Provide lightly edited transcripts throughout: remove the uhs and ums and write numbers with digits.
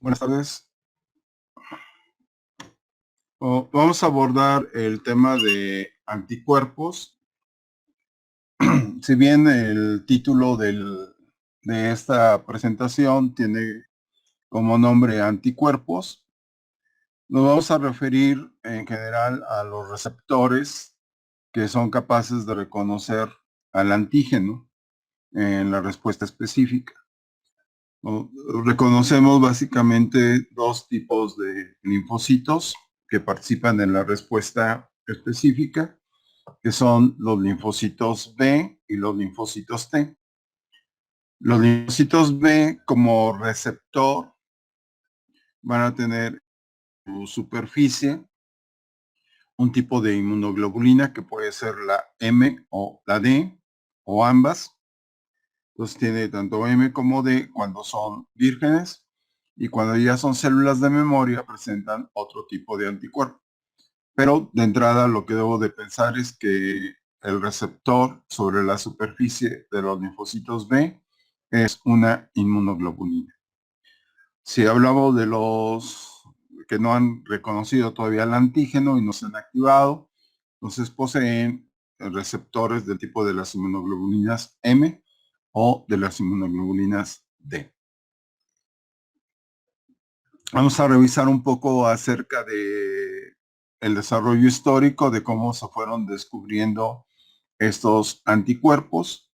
Buenas tardes. Vamos a abordar el tema de anticuerpos. Si bien el título de esta presentación tiene como nombre anticuerpos, nos vamos a referir en general a los receptores que son capaces de reconocer al antígeno en la respuesta específica. Reconocemos básicamente dos tipos de linfocitos que participan en la respuesta específica, que son los linfocitos B y los linfocitos T. Los linfocitos B como receptor van a tener su superficie un tipo de inmunoglobulina que puede ser la M o la D o ambas. Entonces tiene tanto M como D cuando son vírgenes y cuando ya son células de memoria presentan otro tipo de anticuerpo. Pero de entrada lo que debo de pensar es que el receptor sobre la superficie de los linfocitos B es una inmunoglobulina. Si hablamos de los que no han reconocido todavía el antígeno y no se han activado, entonces poseen receptores del tipo de las inmunoglobulinas M o de las inmunoglobulinas D. Vamos a revisar un poco acerca de el desarrollo histórico de cómo se fueron descubriendo estos anticuerpos.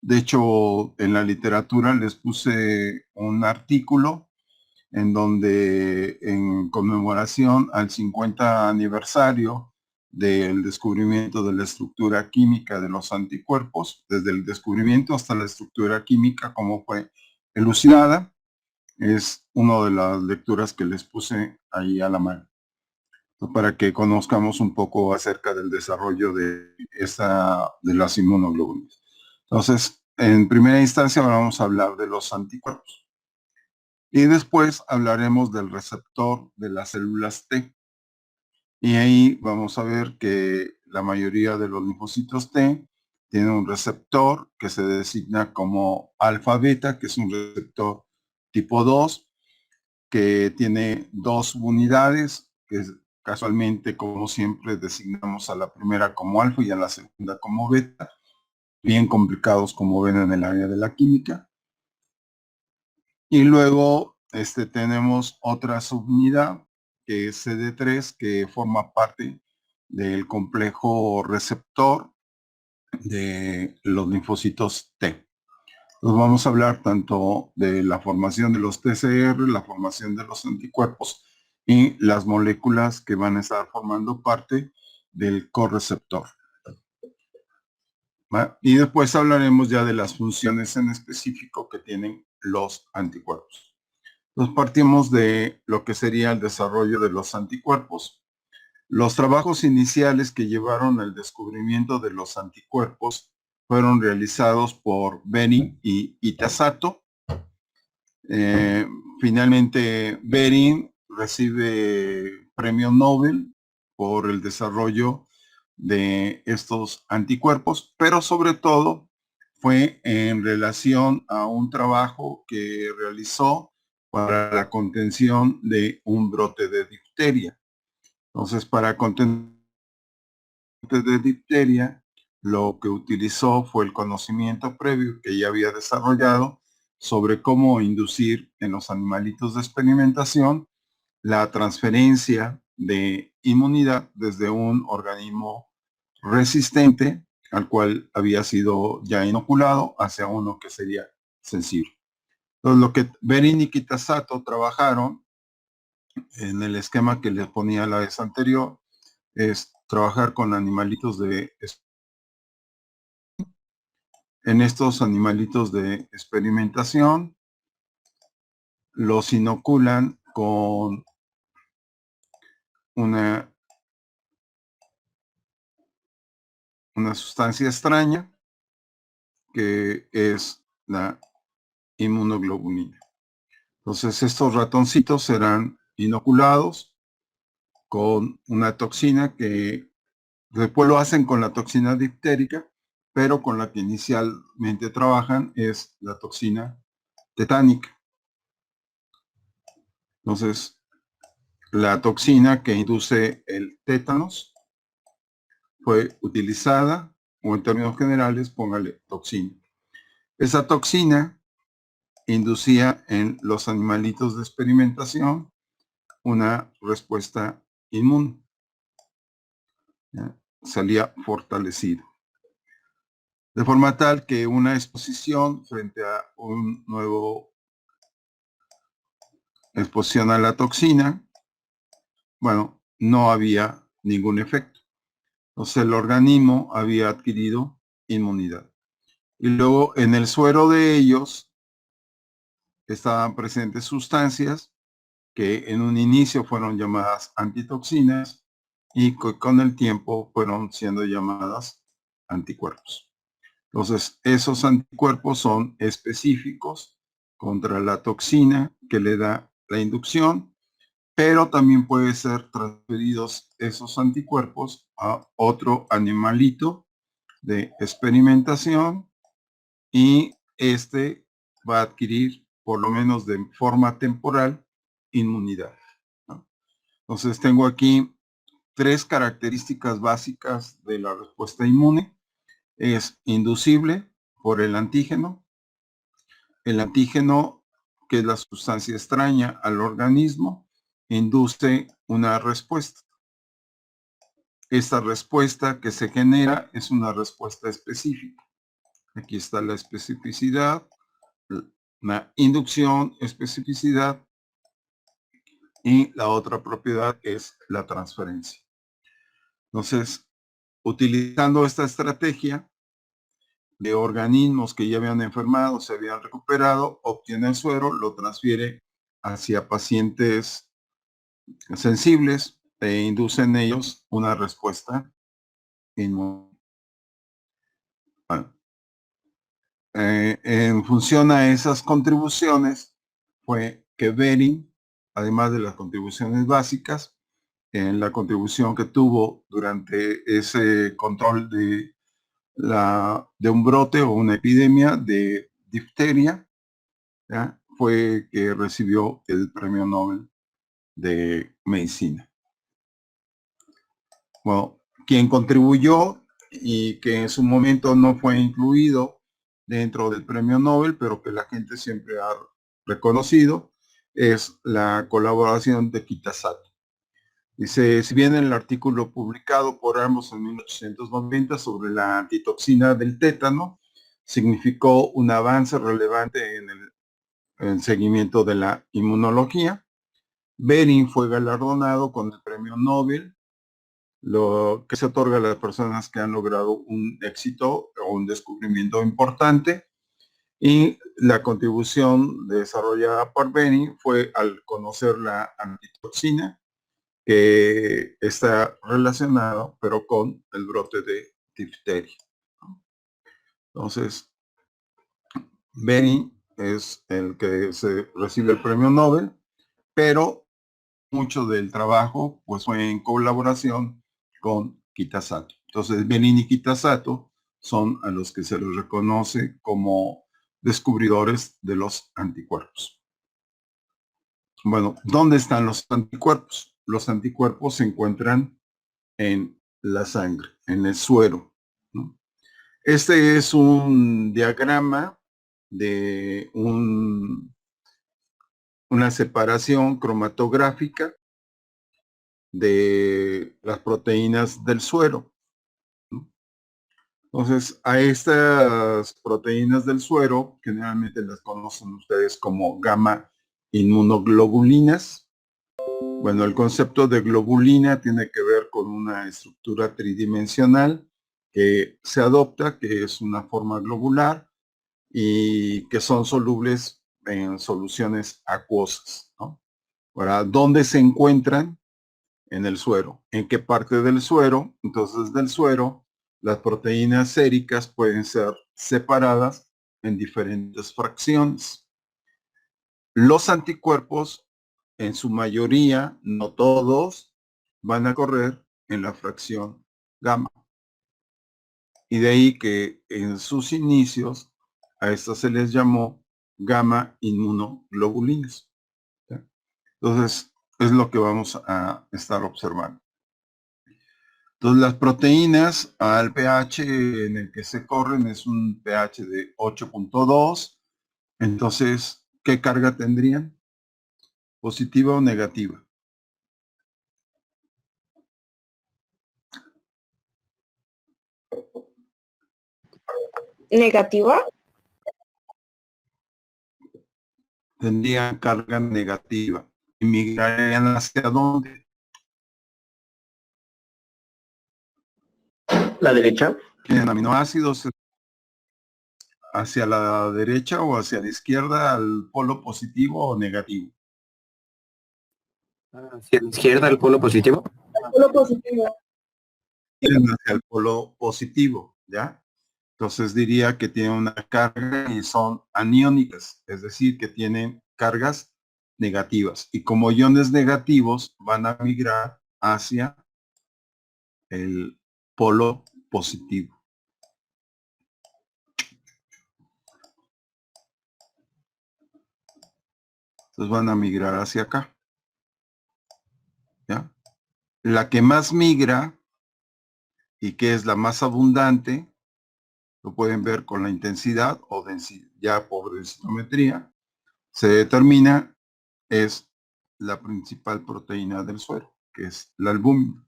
De hecho, en la literatura les puse un artículo en donde en conmemoración al 50 aniversario del descubrimiento de la estructura química de los anticuerpos, desde el descubrimiento hasta la estructura química, cómo fue elucidada, es una de las lecturas que les puse ahí a la mano, para que conozcamos un poco acerca del desarrollo de las inmunoglobulinas. Entonces, en primera instancia vamos a hablar de los anticuerpos. Y después hablaremos del receptor de las células T. Y ahí vamos a ver que la mayoría de los linfocitos T tienen un receptor que se designa como alfa-beta, que es un receptor tipo 2, que tiene dos unidades, que casualmente, como siempre, designamos a la primera como alfa y a la segunda como beta, bien complicados como ven en el área de la química. Y luego tenemos otra subunidad, que es CD3, que forma parte del complejo receptor de los linfocitos T. Entonces vamos a hablar tanto de la formación de los TCR, la formación de los anticuerpos y las moléculas que van a estar formando parte del correceptor. ¿Va? Y después hablaremos ya de las funciones en específico que tienen los anticuerpos. Entonces partimos de lo que sería el desarrollo de los anticuerpos. Los trabajos iniciales que llevaron al descubrimiento de los anticuerpos fueron realizados por Behring y Itasato. Finalmente, Behring recibe premio Nobel por el desarrollo de estos anticuerpos, pero sobre todo fue en relación a un trabajo que realizó para la contención de un brote de difteria. Entonces, para contener de difteria, lo que utilizó fue el conocimiento previo que ya había desarrollado sobre cómo inducir en los animalitos de experimentación la transferencia de inmunidad desde un organismo resistente al cual había sido ya inoculado hacia uno que sería sensible. Entonces, lo que Behring y Kitasato trabajaron en el esquema que les ponía la vez anterior es trabajar con animalitos en estos animalitos de experimentación, los inoculan con una sustancia extraña que es la inmunoglobulina. Entonces estos ratoncitos serán inoculados con una toxina que después lo hacen con la toxina difterica, pero con la que inicialmente trabajan es la toxina tetánica. Entonces, la toxina que induce el tétanos fue utilizada, o en términos generales, póngale toxina. Esa toxina inducía en los animalitos de experimentación una respuesta inmune. ¿Ya? Salía fortalecido. De forma tal que una exposición frente a un nuevo exposición a la toxina, bueno, no había ningún efecto. Entonces el organismo había adquirido inmunidad. Y luego en el suero de ellos estaban presentes sustancias que en un inicio fueron llamadas antitoxinas y con el tiempo fueron siendo llamadas anticuerpos. Entonces, esos anticuerpos son específicos contra la toxina que le da la inducción, pero también puede ser transferidos esos anticuerpos a otro animalito de experimentación y este va a adquirir, por lo menos de forma temporal, inmunidad, ¿no? Entonces tengo aquí 3 características básicas de la respuesta inmune. Es inducible por el antígeno. El antígeno, que es la sustancia extraña al organismo, induce una respuesta. Esta respuesta que se genera es una respuesta específica. Aquí está la especificidad, la inducción, especificidad, y la otra propiedad es la transferencia. Entonces, utilizando esta estrategia de organismos que ya habían enfermado, se habían recuperado, obtiene el suero, lo transfiere hacia pacientes sensibles e induce en ellos una respuesta inmune. Bueno, en función a esas contribuciones fue que Behring, además de las contribuciones básicas, en la contribución que tuvo durante ese control de un brote o una epidemia de difteria, ¿ya? Fue que recibió el premio Nobel de Medicina. Bueno, quien contribuyó y que en su momento no fue incluido dentro del premio Nobel, pero que la gente siempre ha reconocido, es la colaboración de Kitazato. Dice, si bien el artículo publicado por ambos en 1890 sobre la antitoxina del tétano significó un avance relevante en el seguimiento de la inmunología, Behring fue galardonado con el premio Nobel, lo que se otorga a las personas que han logrado un éxito o un descubrimiento importante, y la contribución desarrollada por Behring fue al conocer la antitoxina, que está relacionado, pero con el brote de difteria. Entonces, Behring es el que se recibe el premio Nobel, pero mucho del trabajo pues fue en colaboración con Kitazato. Entonces, Behring y Kitazato son a los que se les reconoce como descubridores de los anticuerpos. Bueno, ¿dónde están los anticuerpos? Los anticuerpos se encuentran en la sangre, en el suero, ¿no? Este es un diagrama de una separación cromatográfica de las proteínas del suero, ¿no? Entonces, a estas proteínas del suero, generalmente las conocen ustedes como gamma inmunoglobulinas. Bueno, el concepto de globulina tiene que ver con una estructura tridimensional que se adopta, que es una forma globular y que son solubles en soluciones acuosas, ¿no? Ahora, ¿dónde se encuentran? En el suero. ¿En qué parte del suero? Entonces, del suero, las proteínas séricas pueden ser separadas en diferentes fracciones. Los anticuerpos, en su mayoría, no todos, van a correr en la fracción gamma. Y de ahí que en sus inicios a estas se les llamó gamma inmunoglobulinas, ¿sí? Entonces, es lo que vamos a estar observando. Entonces, las proteínas al pH en el que se corren es un pH de 8.2. Entonces, ¿qué carga tendrían? ¿Positiva o negativa? ¿Negativa? Tendrían carga negativa. ¿Y migrarían hacia dónde? La derecha. Tienen aminoácidos hacia la derecha o hacia la izquierda, al polo positivo o negativo. Hacia la izquierda, el polo positivo. Polo positivo. Tienen hacia el polo positivo, ¿ya? Entonces diría que tienen una carga y son aniónicas, es decir, que tienen cargas negativas. Y como iones negativos van a migrar hacia el polo positivo. Entonces van a migrar hacia acá. ¿Ya? La que más migra y que es la más abundante, lo pueden ver con la intensidad o densidad, ya por densitometría, se determina es la principal proteína del suero, que es la albúmina.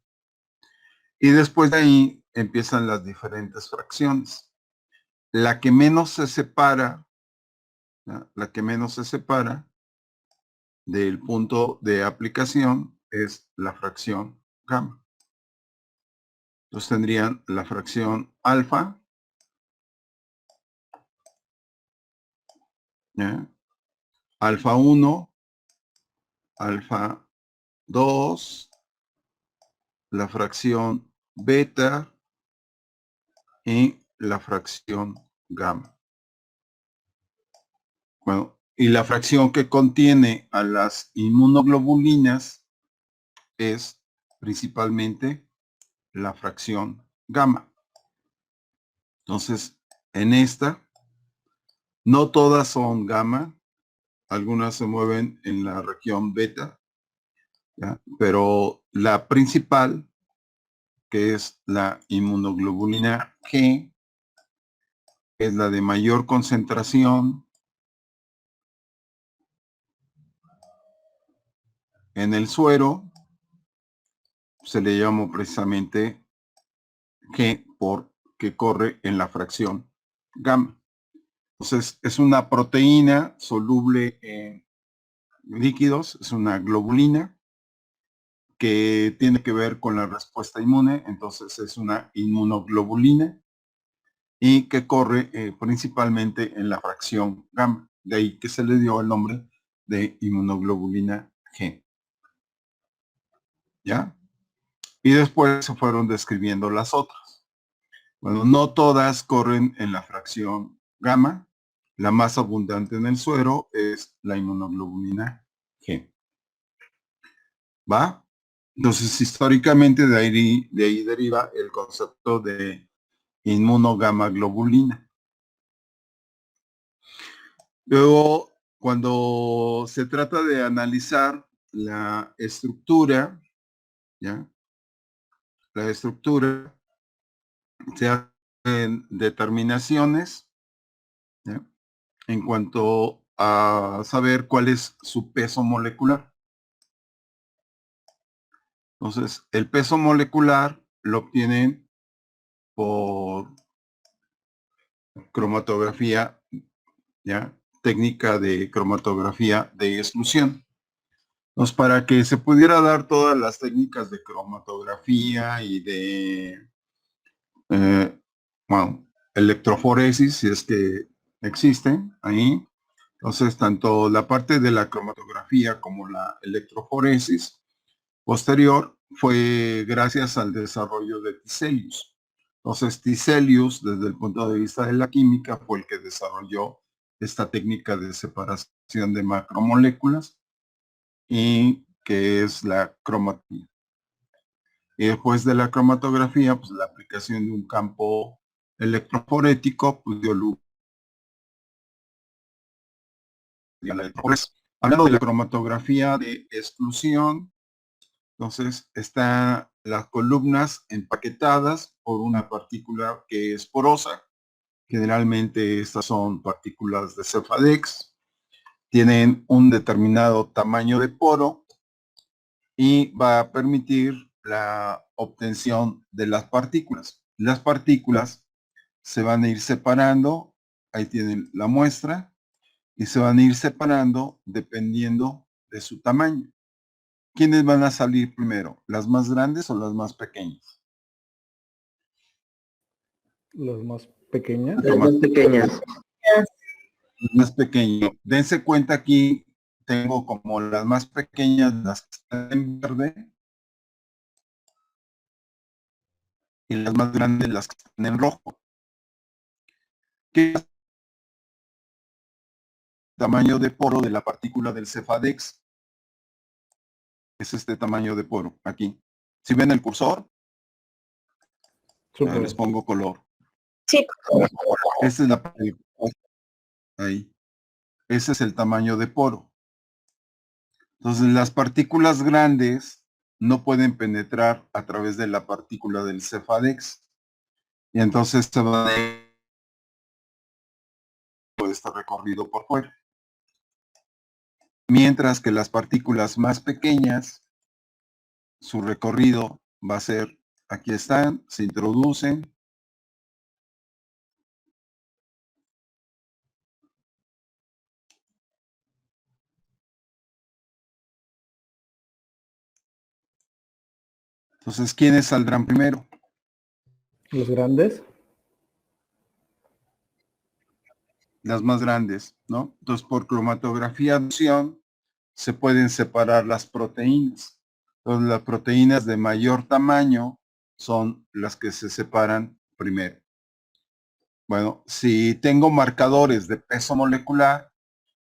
Y después de ahí empiezan las diferentes fracciones. La que menos se separa, ¿ya? La que menos se separa del punto de aplicación es la fracción gamma. Entonces tendrían la fracción alfa, ¿ya? Alfa 1, alfa 2, la fracción beta y la fracción gamma. Bueno, y la fracción que contiene a las inmunoglobulinas es principalmente la fracción gamma. Entonces, en esta, no todas son gamma, algunas se mueven en la región beta, ¿ya? Pero la principal, que es la inmunoglobulina G, es la de mayor concentración en el suero, se le llamó precisamente G porque corre en la fracción gamma. Entonces, es una proteína soluble en líquidos, es una globulina que tiene que ver con la respuesta inmune, entonces es una inmunoglobulina y que corre principalmente en la fracción gamma. De ahí que se le dio el nombre de inmunoglobulina G. ¿Ya? Y después se fueron describiendo las otras. Bueno, no todas corren en la fracción gamma. La más abundante en el suero es la inmunoglobulina G. ¿Va? Entonces, históricamente de ahí deriva el concepto de inmunogammaglobulina. Luego, cuando se trata de analizar la estructura, ¿ya? La estructura se hacen determinaciones, ¿ya? En cuanto a saber cuál es su peso molecular. Entonces, el peso molecular lo obtienen por cromatografía, ¿ya? Técnica de cromatografía de exclusión. Entonces, para que se pudiera dar todas las técnicas de cromatografía y de, bueno, electroforesis, si es que existen ahí. Entonces, tanto la parte de la cromatografía como la electroforesis posterior fue gracias al desarrollo de Tiselius. Entonces, Tiselius, desde el punto de vista de la química, fue el que desarrolló esta técnica de separación de macromoléculas y que es la cromatografía. Y después de la cromatografía, pues la aplicación de un campo electroforético, pues dio lugar a la electroforesis. Hablando de la cromatografía de exclusión, entonces están las columnas empaquetadas por una partícula que es porosa. Generalmente estas son partículas de Cefadex. Tienen un determinado tamaño de poro y va a permitir la obtención de las partículas. Las partículas se van a ir separando, ahí tienen la muestra, y se van a ir separando dependiendo de su tamaño. ¿Quiénes van a salir primero? ¿Las más grandes o las más pequeñas? Las más pequeñas. Las más pequeñas. Más pequeño. Dense cuenta aquí, tengo como las más pequeñas, las que están en verde, y las más grandes, las que están en rojo. ¿Qué es el tamaño de poro de la partícula del Cefadex? Es este tamaño de poro, aquí. Si ven el cursor, les pongo color. Sí. Esta es la ahí. Ese es el tamaño de poro. Entonces, las partículas grandes no pueden penetrar a través de la partícula del Cefadex. Y entonces se va a este recorrido por fuera. Mientras que las partículas más pequeñas, su recorrido va a ser, aquí están, se introducen, entonces, ¿quiénes saldrán primero? Los grandes. Las más grandes, ¿no? Entonces, por cromatografía de adhesión, se pueden separar las proteínas. Entonces, las proteínas de mayor tamaño son las que se separan primero. Bueno, si tengo marcadores de peso molecular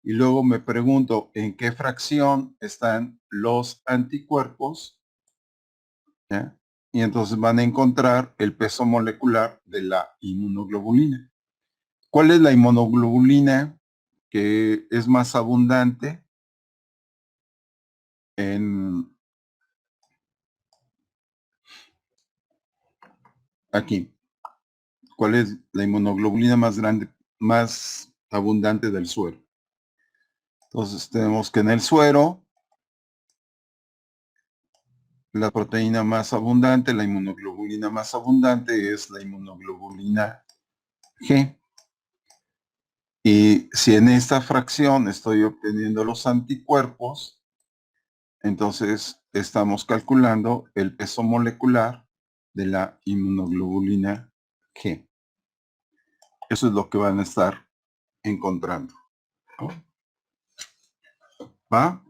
y luego me pregunto en qué fracción están los anticuerpos, ¿ya? Y entonces van a encontrar el peso molecular de la inmunoglobulina. ¿Cuál es la inmunoglobulina que es más abundante en aquí? ¿Cuál es la inmunoglobulina más grande, más abundante del suero? Entonces tenemos que en el suero, la proteína más abundante, la inmunoglobulina más abundante es la inmunoglobulina G. Y si en esta fracción estoy obteniendo los anticuerpos, entonces estamos calculando el peso molecular de la inmunoglobulina G. Eso es lo que van a estar encontrando, ¿no? ¿Va?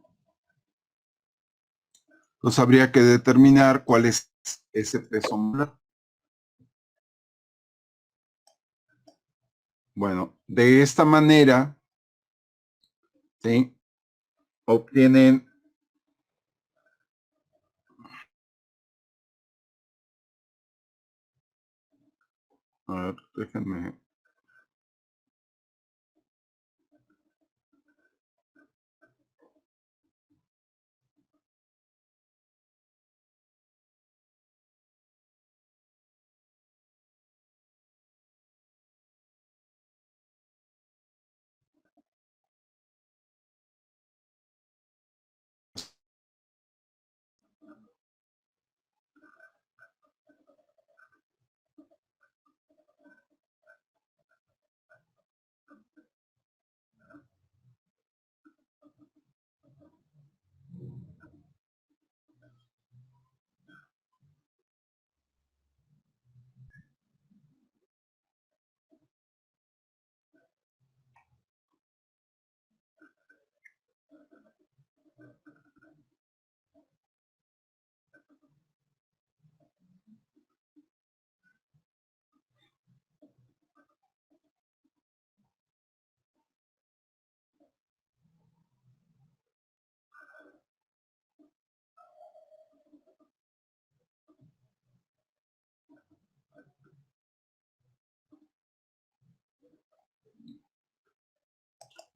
Entonces habría que determinar cuál es ese peso molecular. Bueno, de esta manera, ¿sí? Obtienen a ver, déjenme.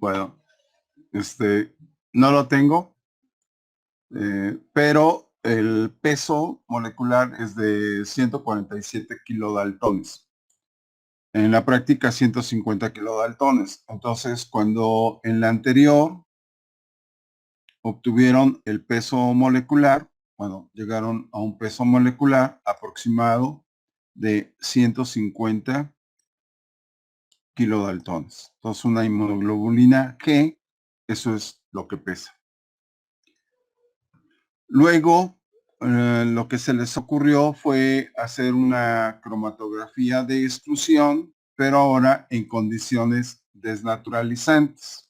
Bueno, No lo tengo, pero el peso molecular es de 147 kilodaltones. En la práctica 150 kilodaltones. Entonces, cuando en la anterior obtuvieron el peso molecular, bueno, llegaron a un peso molecular aproximado de 150 kilodaltones. Entonces, una inmunoglobulina G, eso es lo que pesa. Luego, lo que se les ocurrió fue hacer una cromatografía de exclusión, pero ahora en condiciones desnaturalizantes.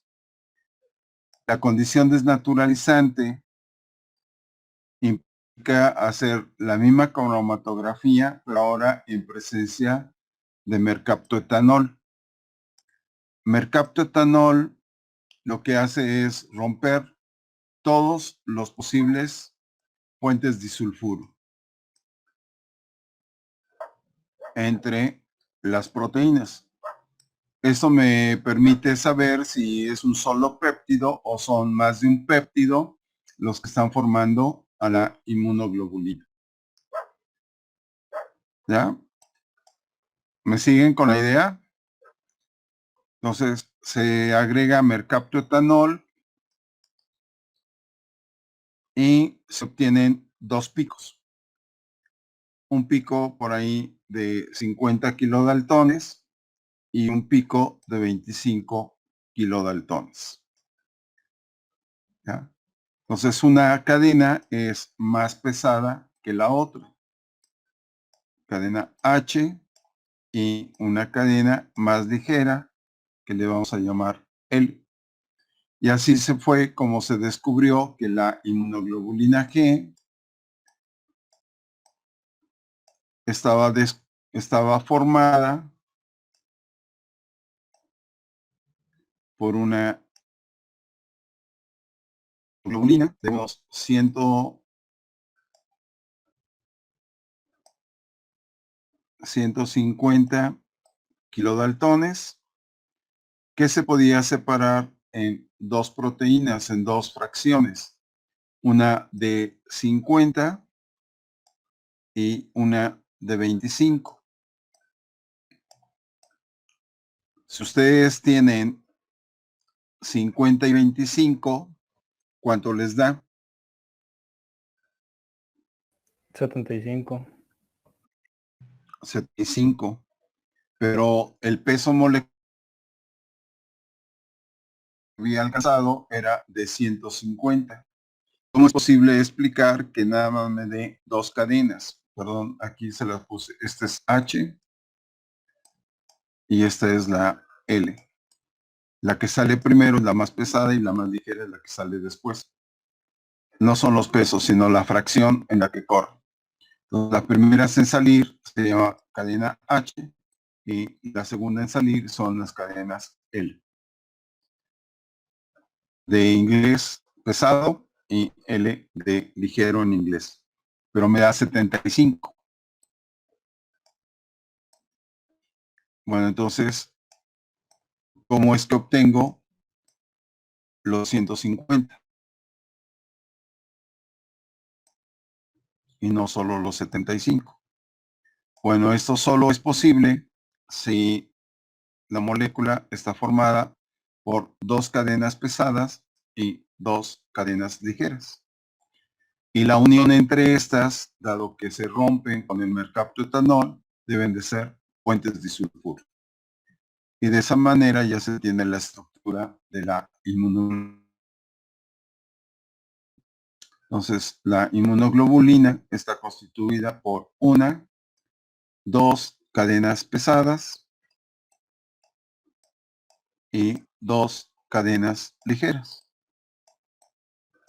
La condición desnaturalizante implica hacer la misma cromatografía, pero ahora en presencia de mercaptoetanol. Mercaptoetanol lo que hace es romper todos los posibles puentes disulfuro entre las proteínas. Eso me permite saber si es un solo péptido o son más de un péptido los que están formando a la inmunoglobulina. ¿Ya? ¿Me siguen con la idea? Entonces se agrega mercaptoetanol y se obtienen dos picos. Un pico por ahí de 50 kilodaltones y un pico de 25 kilodaltones. ¿Ya? Entonces una cadena es más pesada que la otra. Cadena H y una cadena más ligera que le vamos a llamar L. Y así se fue como se descubrió que la inmunoglobulina G estaba formada por una globulina de unos 150 kilodaltones que se podía separar en dos proteínas, en dos fracciones, una de 50 y una de 25. Si ustedes tienen 50 y 25, ¿cuánto les da? 75. 75. Pero el peso molecular que había alcanzado era de 150. ¿Cómo es posible explicar que nada más me dé dos cadenas? Perdón, aquí se las puse. Esta es H y esta es la L. La que sale primero es la más pesada y la más ligera es la que sale después. No son los pesos, sino la fracción en la que corre. Entonces, la primera en salir se llama cadena H y la segunda en salir son las cadenas L. De inglés pesado y L de ligero en inglés. Pero me da 75. Bueno, entonces, ¿cómo es que obtengo los 150? Y no solo los 75. Bueno, esto solo es posible si la molécula está formada por dos cadenas pesadas y dos cadenas ligeras. Y la unión entre estas, dado que se rompen con el mercaptoetanol, deben de ser puentes disulfuro. Y de esa manera ya se tiene la estructura de la inmunoglobulina. Entonces, la inmunoglobulina está constituida por dos cadenas pesadas y dos cadenas ligeras.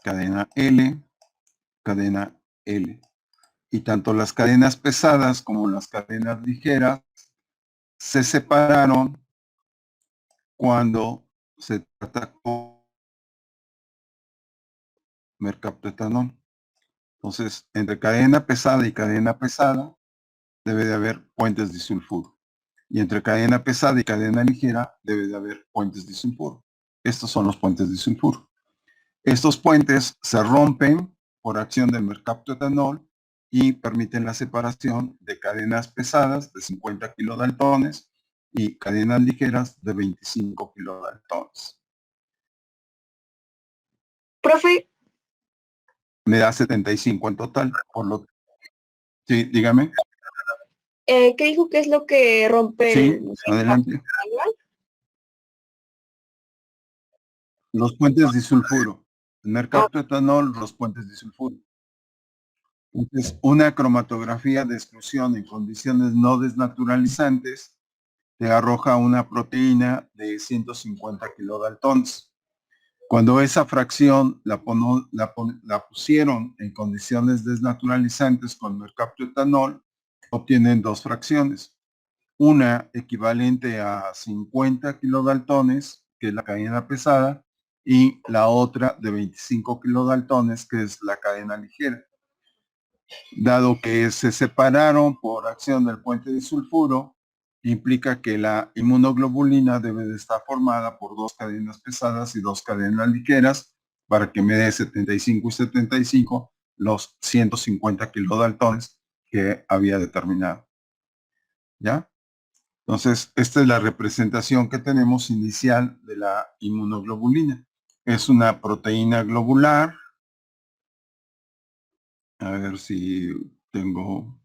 Cadena L, cadena L. Y tanto las cadenas pesadas como las cadenas ligeras se separaron cuando se trata con mercaptoetanol. Entonces, entre cadena pesada y cadena pesada debe de haber puentes disulfuro. Y entre cadena pesada y cadena ligera debe de haber puentes disulfuro. Estos son los puentes disulfuro. Estos puentes se rompen por acción del mercaptoetanol y permiten la separación de cadenas pesadas de 50 kilodaltones y cadenas ligeras de 25 kilodaltones. Profe, Me da 75 en total, por lo sí, dígame. ¿qué dijo que es lo que rompe Sí, el adelante. mercaptoetanol? Los puentes disulfuro. El mercaptoetanol, los puentes disulfuro. Entonces, una cromatografía de exclusión en condiciones no desnaturalizantes te arroja una proteína de 150 kilodaltones. Cuando esa fracción la pusieron en condiciones desnaturalizantes con mercaptoetanol, obtienen dos fracciones. Una equivalente a 50 kilodaltones, que es la cadena pesada, y la otra de 25 kilodaltones, que es la cadena ligera. Dado que se separaron por acción del puente disulfuro, implica que la inmunoglobulina debe de estar formada por dos cadenas pesadas y dos cadenas ligeras para que me dé 75 y 75 los 150 kilodaltones que había determinado. ¿Ya? Entonces, esta es la representación que tenemos inicial de la inmunoglobulina. Es una proteína globular. A ver si tengo...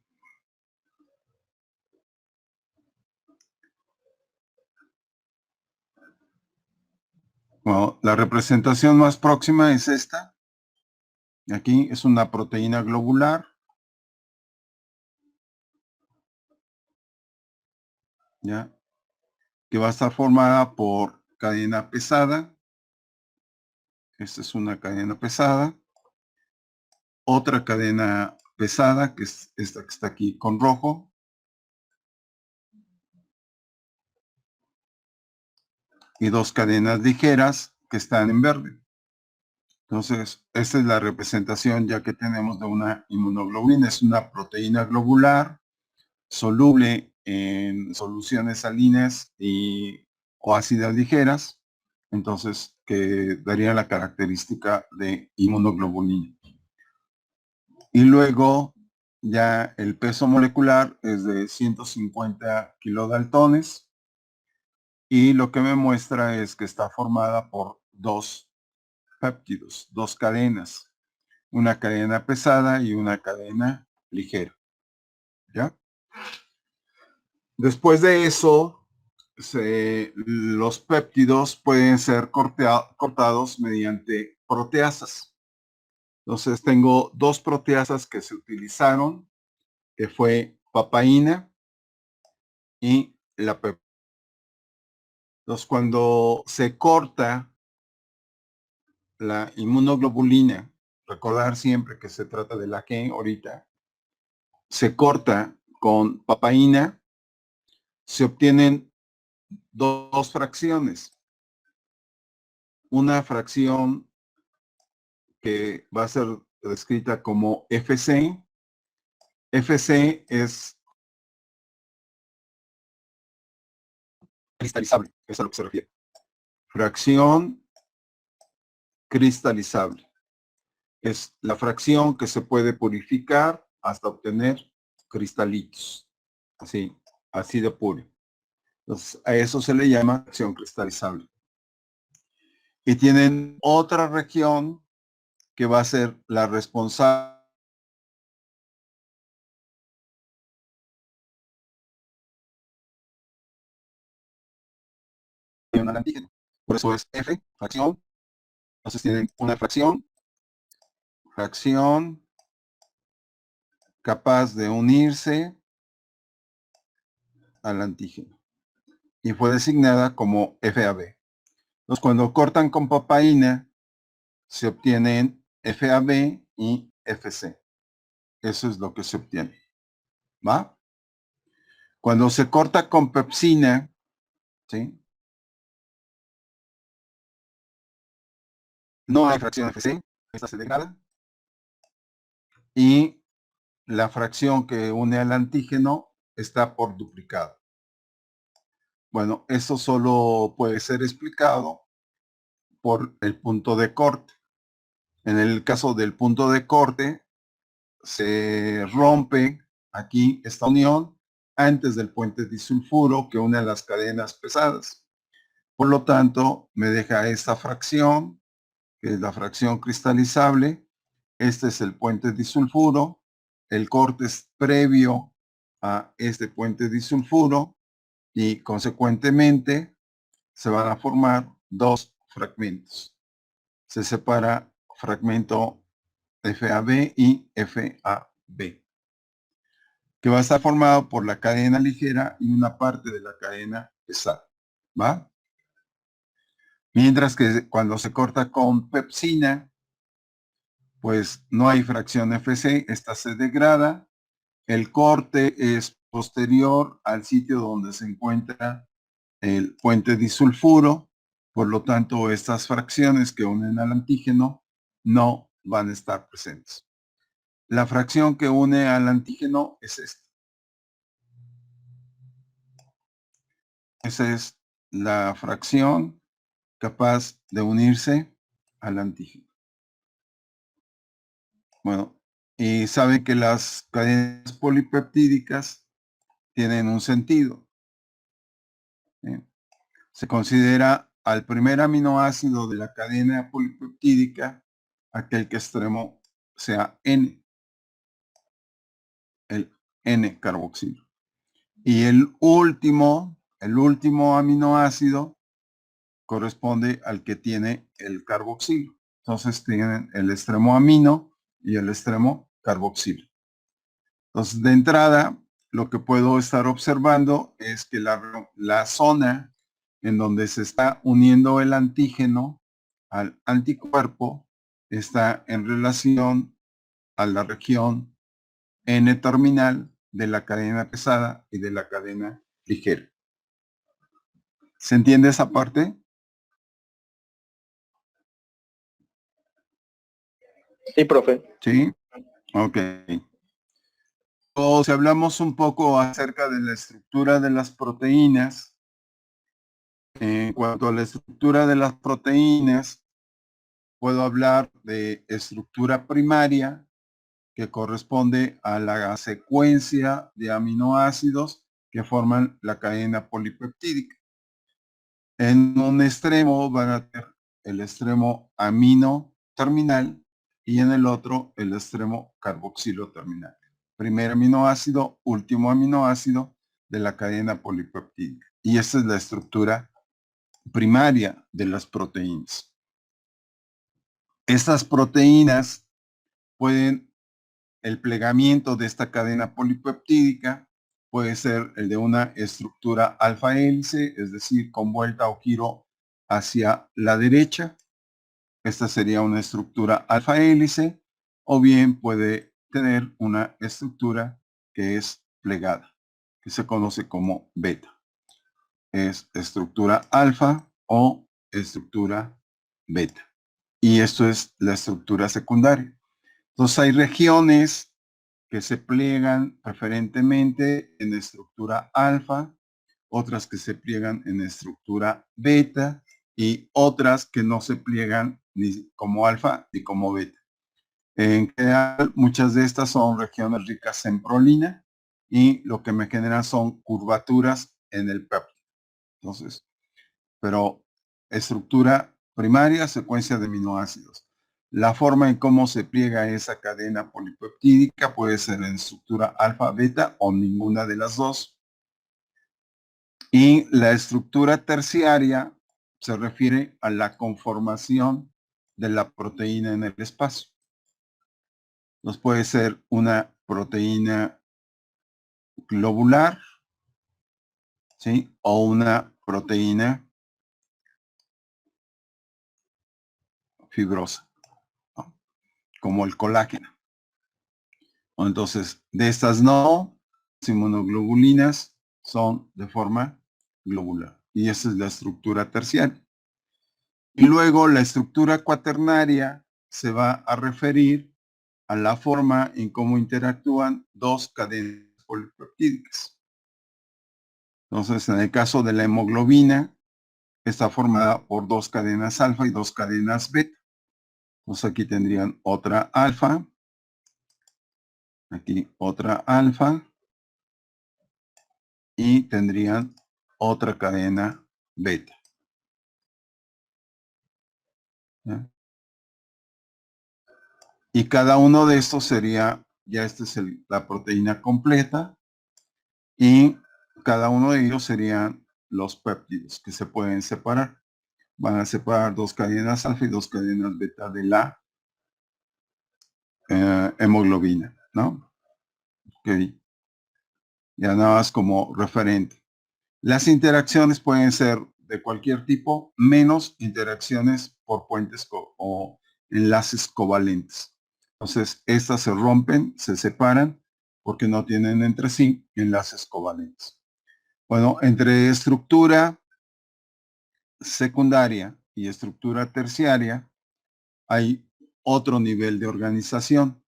Bueno, la representación más próxima es esta. Aquí es una proteína globular. ¿Ya? Que va a estar formada por cadena pesada. Esta es una cadena pesada. Otra cadena pesada, que es esta que está aquí con rojo. Y dos cadenas ligeras que están en verde. Entonces, esta es la representación ya que tenemos de una inmunoglobulina. Es una proteína globular soluble en soluciones salinas o ácidas ligeras. Entonces, que daría la característica de inmunoglobulina. Y luego, ya el peso molecular es de 150 kilodaltones. Y lo que me muestra es que está formada por dos péptidos, dos cadenas, una cadena pesada y una cadena ligera. ¿Ya? Después de eso, los péptidos pueden ser cortados mediante proteasas. Entonces tengo dos proteasas que se utilizaron, que fue papaína y la peptidasa. Entonces cuando se corta la inmunoglobulina, recordar siempre que se trata de la G ahorita, se corta con papaína, se obtienen dos fracciones. Una fracción que va a ser descrita como FC. FC es cristalizable, es a lo que se refiere. Fracción cristalizable. Es la fracción que se puede purificar hasta obtener cristalitos. Así de puro. Entonces, a eso se le llama fracción cristalizable. Y tienen otra región que va a ser la responsable de un antígeno. Por eso es F, fracción. Entonces tienen una fracción capaz de unirse al antígeno. Y fue designada como FAB. Entonces, cuando cortan con papaína, se obtienen FAB y FC. Eso es lo que se obtiene. ¿Va? Cuando se corta con pepsina, ¿sí? No hay fracción FC, esta se degrada. Y la fracción que une al antígeno está por duplicado. Bueno, eso solo puede ser explicado por el punto de corte. En el caso del punto de corte, se rompe aquí esta unión antes del puente disulfuro que une a las cadenas pesadas. Por lo tanto, me deja esta fracción, que es la fracción cristalizable. Este es el puente disulfuro. El corte es previo a este puente disulfuro y consecuentemente se van a formar dos fragmentos. Se separa fragmento FAB y FAB, que va a estar formado por la cadena ligera y una parte de la cadena pesada, ¿va? Mientras que cuando se corta con pepsina, pues no hay fracción FC, esta se degrada. El corte es posterior al sitio donde se encuentra el puente disulfuro, por lo tanto estas fracciones que unen al antígeno no van a estar presentes. La fracción que une al antígeno es esta. Esa es la fracción capaz de unirse al antígeno. Bueno, y saben que las cadenas polipeptídicas tienen un sentido. Se considera al primer aminoácido de la cadena polipeptídica aquel que extremo sea N, el N-carboxilo. Y el último aminoácido corresponde al que tiene el carboxilo. Entonces tienen el extremo amino y el extremo carboxilo. Entonces, de entrada, lo que puedo estar observando es que la zona en donde se está uniendo el antígeno al anticuerpo está en relación a la región N-terminal de la cadena pesada y de la cadena ligera. ¿Se entiende esa parte? Sí, profe. Sí. Ok. O si hablamos un poco acerca de la estructura de las proteínas, en cuanto a la estructura de las proteínas, puedo hablar de estructura primaria, que corresponde a la secuencia de aminoácidos que forman la cadena polipeptídica. En un extremo van a tener el extremo amino terminal y en el otro el extremo carboxilo terminal. Primer aminoácido, último aminoácido de la cadena polipeptídica. Y esta es la estructura primaria de las proteínas. Estas proteínas pueden, el plegamiento de esta cadena polipeptídica puede ser el de una estructura alfa hélice, es decir, con vuelta o giro hacia la derecha. Esta sería una estructura alfa hélice, o bien puede tener una estructura que es plegada, que se conoce como beta. Es estructura alfa o estructura beta. Y esto es la estructura secundaria. Entonces hay regiones que se pliegan preferentemente en estructura alfa, otras que se pliegan en estructura beta y otras que no se pliegan ni como alfa ni como beta. En general, muchas de estas son regiones ricas en prolina y lo que me genera son curvaturas en el péptido. Entonces, pero estructura primaria, secuencia de aminoácidos. La forma en cómo se pliega esa cadena polipeptídica puede ser en estructura alfa, beta o ninguna de las dos. Y la estructura terciaria se refiere a la conformación de la proteína en el espacio. Entonces puede ser una proteína globular, ¿sí? O una proteína fibrosa, ¿no? Como el colágeno. Entonces, de estas no, inmunoglobulinas son de forma globular. Y esa es la estructura terciaria. Y luego la estructura cuaternaria se va a referir a la forma en cómo interactúan dos cadenas polipeptídicas. Entonces, en el caso de la hemoglobina, está formada por dos cadenas alfa y dos cadenas beta. Entonces aquí tendrían otra alfa. Aquí otra alfa. Y tendrían otra cadena beta. ¿Ya? Y cada uno de estos sería, ya esta es la proteína completa. Y cada uno de ellos serían los péptidos que se pueden separar. Van a separar dos cadenas alfa y dos cadenas beta de la hemoglobina, ¿no? Ok. Ya nada más como referente. Las interacciones pueden ser de cualquier tipo, menos interacciones por puentes o enlaces covalentes. Entonces, estas se rompen, se separan, porque no tienen entre sí enlaces covalentes. Bueno, entre estructura secundaria y estructura terciaria hay otro nivel de organización.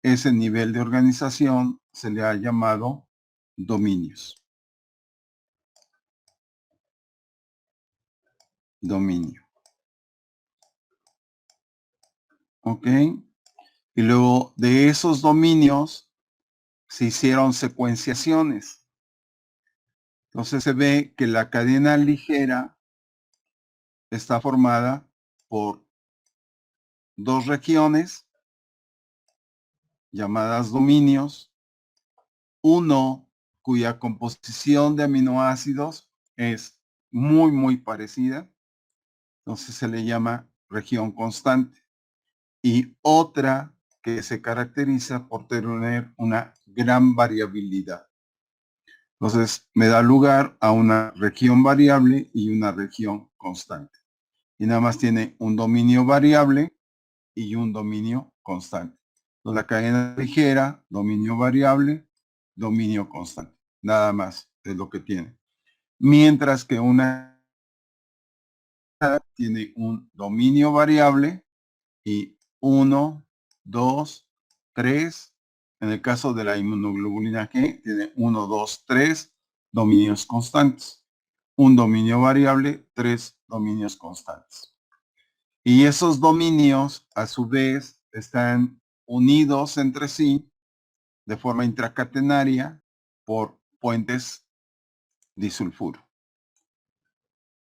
Ese nivel de organización se le ha llamado dominios. Dominio. ¿Ok? Y luego de esos dominios se hicieron secuenciaciones. Entonces se ve que la cadena ligera está formada por dos regiones llamadas dominios, uno cuya composición de aminoácidos es muy parecida, entonces se le llama región constante, y otra que se caracteriza por tener una gran variabilidad. Entonces me da lugar a una región variable y una región constante. Y nada más tiene un dominio variable y un dominio constante. Entonces, la cadena ligera, dominio variable, dominio constante. Nada más es lo que tiene. Mientras que una tiene un dominio variable y 1, 2, 3. En el caso de la inmunoglobulina G, tiene 1, 2, 3 dominios constantes. Un dominio variable, 3 dominios constantes. Y esos dominios, a su vez, están unidos entre sí de forma intracatenaria por puentes disulfuro.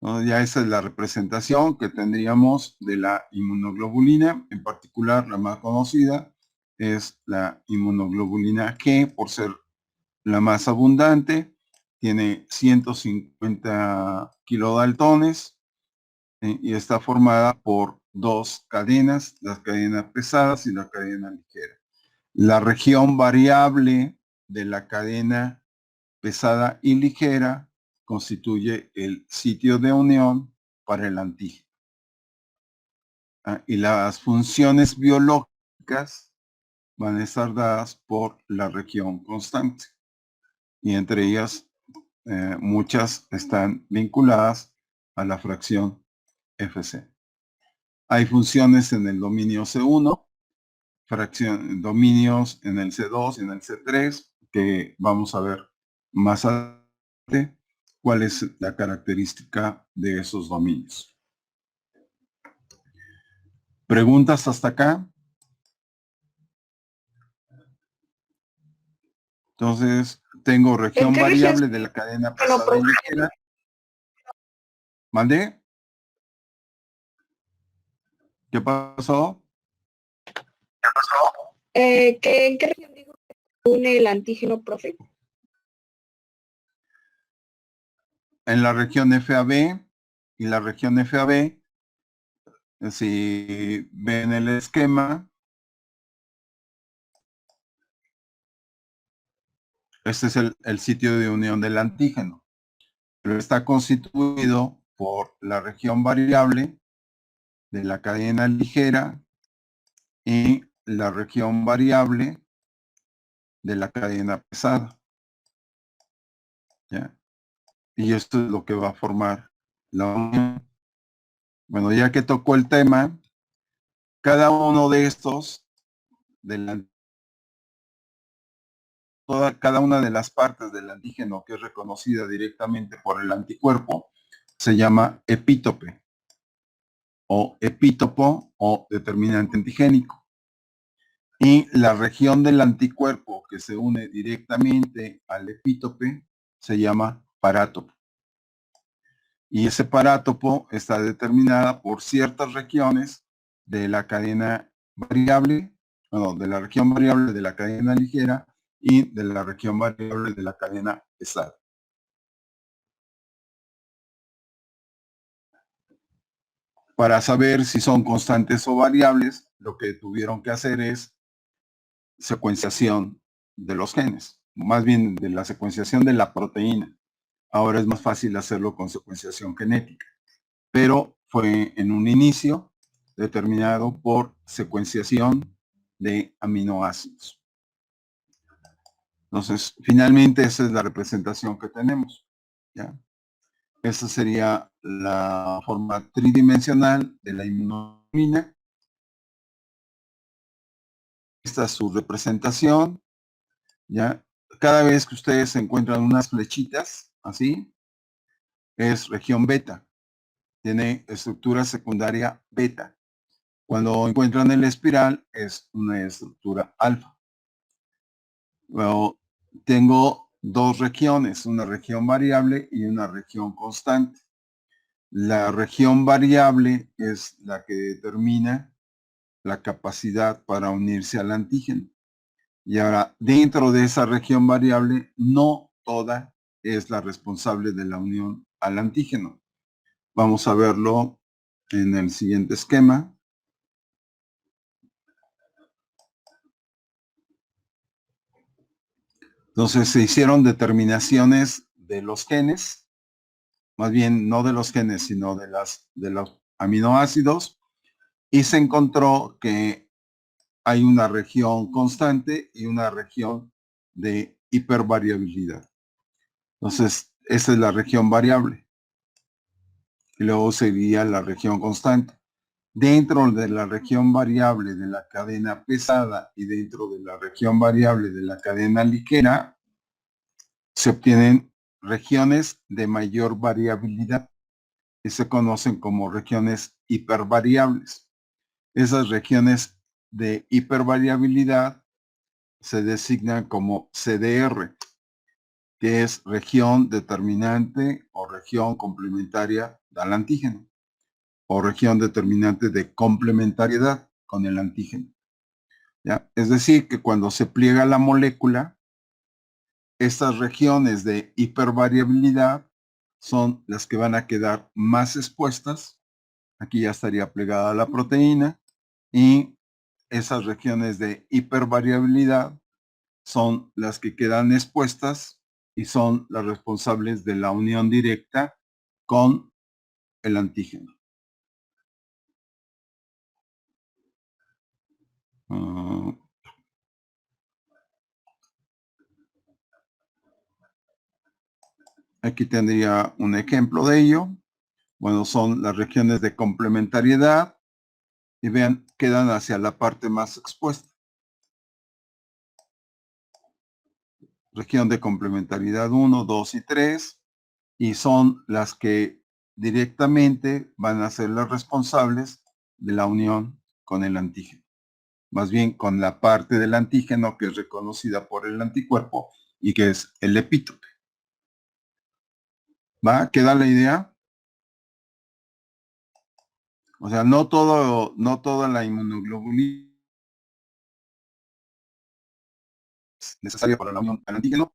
¿No? Ya esa es la representación que tendríamos de la inmunoglobulina, en particular la más conocida es la inmunoglobulina G, por ser la más abundante, tiene 150 kilodaltones y está formada por dos cadenas, las cadenas pesadas y la cadena ligera. La región variable de la cadena pesada y ligera constituye el sitio de unión para el antígeno. Y las funciones biológicas van a estar dadas por la región constante. Y entre ellas, muchas están vinculadas a la fracción FC. Hay funciones en el dominio C1, dominios en el C2 y en el C3, que vamos a ver más adelante cuál es la característica de esos dominios. ¿Preguntas hasta acá? Entonces, tengo región qué variable región? de la cadena Bueno, pesada y ligera. ¿Mandé? ¿Qué pasó? ¿En qué región dijo que se une el antígeno, profe? En la región FAB, y la región FAB, si ven el esquema, este es el sitio de unión del antígeno, pero está constituido por la región variable de la cadena ligera y la región variable de la cadena pesada. ¿Ya? Y esto es lo que va a formar la unión. Bueno, ya que tocó el tema, cada uno de estos, cada una de las partes del antígeno que es reconocida directamente por el anticuerpo, se llama epítope. o epítopo o determinante antigénico. Y la región del anticuerpo que se une directamente al epítope se llama parátopo. Y ese parátopo está determinada por ciertas regiones de la cadena variable, de la región variable de la cadena ligera y de la región variable de la cadena pesada. Para saber si son constantes o variables, lo que tuvieron que hacer es secuenciación de los genes, más bien de la secuenciación de la proteína. Ahora es más fácil hacerlo con secuenciación genética, pero fue en un inicio determinado por secuenciación de aminoácidos. Entonces, finalmente esa es la representación que tenemos, ¿ya? Esa sería la forma tridimensional de la inmunoglobulina. Esta es su representación, ¿ya? Cada vez que ustedes encuentran unas flechitas, así, es región beta. Tiene estructura secundaria beta. Cuando encuentran el espiral, es una estructura alfa. Luego, tengo dos regiones, una región variable y una región constante. La región variable es la que determina la capacidad para unirse al antígeno. Y ahora, dentro de esa región variable, no toda es la responsable de la unión al antígeno. Vamos a verlo en el siguiente esquema. Entonces, se hicieron determinaciones de los genes, más bien no de los genes, sino de los aminoácidos, y se encontró que hay una región constante y una región de hipervariabilidad. Entonces, esa es la región variable. Y luego sería la región constante. Dentro de la región variable de la cadena pesada y dentro de la región variable de la cadena ligera, se obtienen regiones de mayor variabilidad y se conocen como regiones hipervariables. Esas regiones de hipervariabilidad se designan como CDR, que es región determinante o región complementaria del antígeno, o región determinante de complementariedad con el antígeno. ¿Ya? Es decir, que cuando se pliega la molécula, estas regiones de hipervariabilidad son las que van a quedar más expuestas. Aquí ya estaría plegada la proteína y esas regiones de hipervariabilidad son las que quedan expuestas y son las responsables de la unión directa con el antígeno. Aquí tendría un ejemplo de ello. Bueno, son las regiones de complementariedad y vean, quedan hacia la parte más expuesta. Región de complementariedad 1, 2 y 3 y son las que directamente van a ser las responsables de la unión con el antígeno. Más bien con la parte del antígeno que es reconocida por el anticuerpo y que es el epítope. ¿Va? ¿Queda la idea? O sea, no toda la inmunoglobulina es necesaria para la unión al antígeno.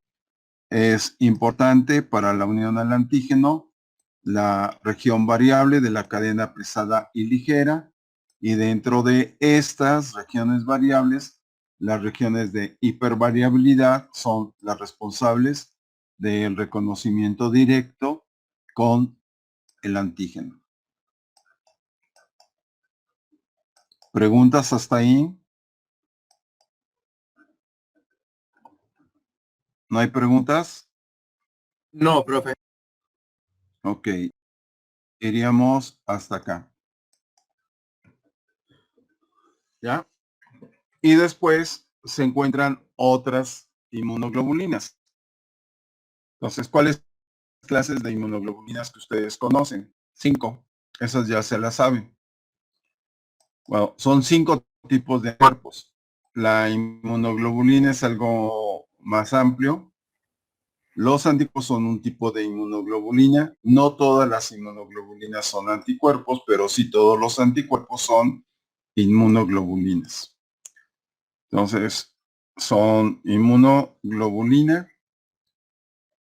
Es importante para la unión al antígeno la región variable de la cadena pesada y ligera, y dentro de estas regiones variables, las regiones de hipervariabilidad son las responsables del reconocimiento directo con el antígeno. ¿Preguntas hasta ahí? ¿No hay preguntas? No, profe. Ok. Iríamos hasta acá. ¿Ya? Y después se encuentran otras inmunoglobulinas. Entonces, ¿cuáles clases de inmunoglobulinas que ustedes conocen? 5. Esas ya se las saben. Bueno, son 5 tipos de cuerpos. La inmunoglobulina es algo más amplio. Los anticuerpos son un tipo de inmunoglobulina. No todas las inmunoglobulinas son anticuerpos, pero sí todos los anticuerpos son inmunoglobulinas. Entonces, son inmunoglobulina.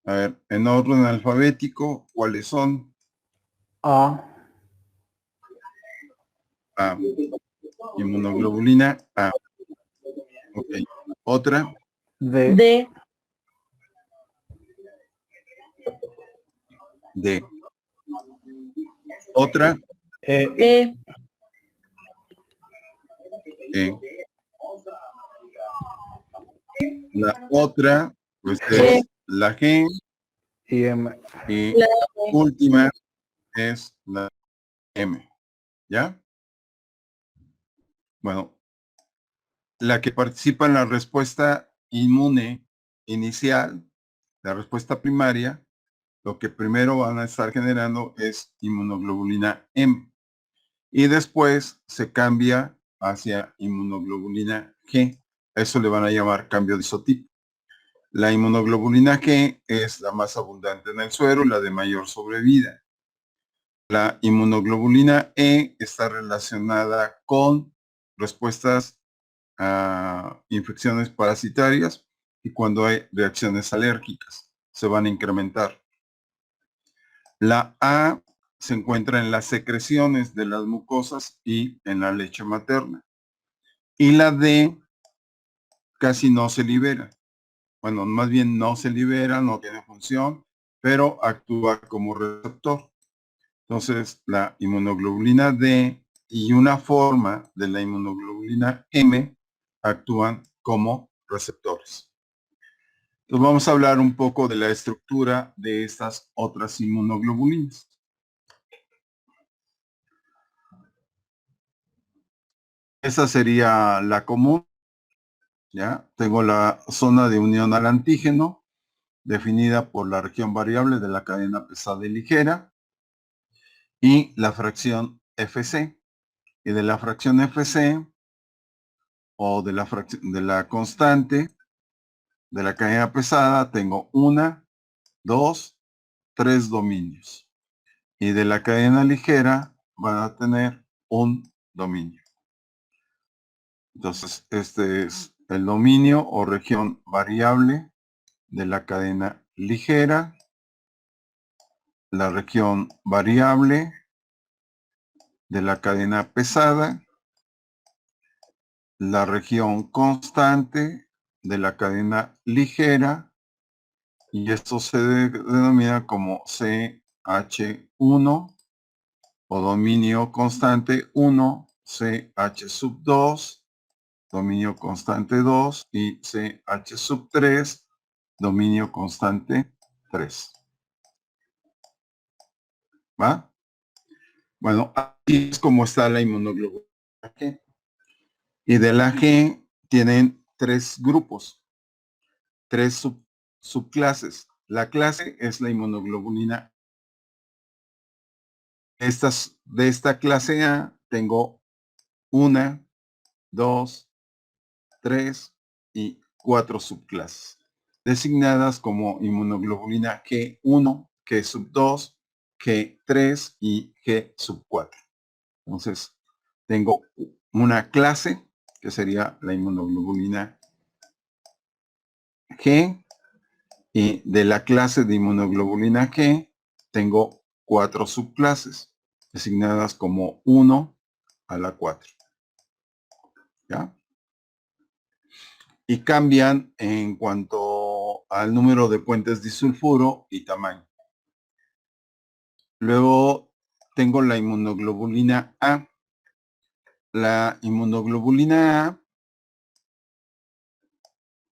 A ver, en orden alfabético, ¿cuáles son? A, A. Inmunoglobulina A. Ok. Otra. D, D, D. Otra. E, E, E. La otra, pues G, es la G. y M. Y la última es la M. ¿Ya? Bueno, la que participa en la respuesta inmune inicial, la respuesta primaria, lo que primero van a estar generando es inmunoglobulina M. Y después se cambia hacia inmunoglobulina G. A eso le van a llamar cambio de isotipo. La inmunoglobulina G es la más abundante en el suero y la de mayor sobrevida. La inmunoglobulina E está relacionada con respuestas a infecciones parasitarias y cuando hay reacciones alérgicas se van a incrementar. La A se encuentra en las secreciones de las mucosas y en la leche materna. Y la D casi no se libera. Bueno, más bien no se libera, no tiene función, pero actúa como receptor. Entonces, la inmunoglobulina D y una forma de la inmunoglobulina M actúan como receptores. Entonces, vamos a hablar un poco de la estructura de estas otras inmunoglobulinas. Esa sería la común. ¿Ya? Tengo la zona de unión al antígeno, definida por la región variable de la cadena pesada y ligera, y la fracción Fc. Y de la fracción Fc, o de la constante de la cadena pesada, tengo 1, 2, 3 dominios. Y de la cadena ligera van a tener un dominio. Entonces, este es el dominio o región variable de la cadena ligera, la región variable de la cadena pesada, la región constante de la cadena ligera, y esto se denomina como CH1 o dominio constante 1, CH sub 2, dominio constante 2 y CH sub 3, dominio constante 3. ¿Va? Bueno, así es como está la inmunoglobulina G. Y de la G tienen 3 grupos, 3 subclases. La clase es la inmunoglobulina. De esta clase A tengo 1, 2, 3 y 4 subclases, designadas como inmunoglobulina G1, G sub 2, G3 y G sub 4. Entonces, tengo una clase que sería la inmunoglobulina G, y de la clase de inmunoglobulina G tengo 4 subclases designadas como 1 a la 4. ¿Ya? Y cambian en cuanto al número de puentes disulfuro y tamaño. Luego tengo la inmunoglobulina A. La inmunoglobulina A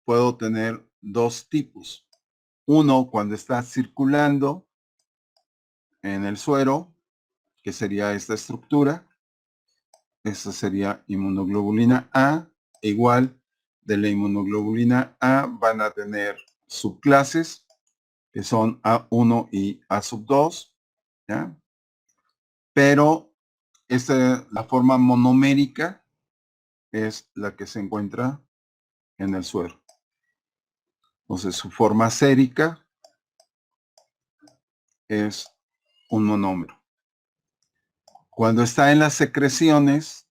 puedo tener 2 tipos. Uno cuando está circulando en el suero, que sería esta estructura. Esta sería inmunoglobulina A. Igual de la inmunoglobulina A van a tener subclases que son A1 y A sub 2. ¿Ya? Pero la forma monomérica es la que se encuentra en el suero. Entonces, su forma sérica es un monómero. Cuando está en las secreciones,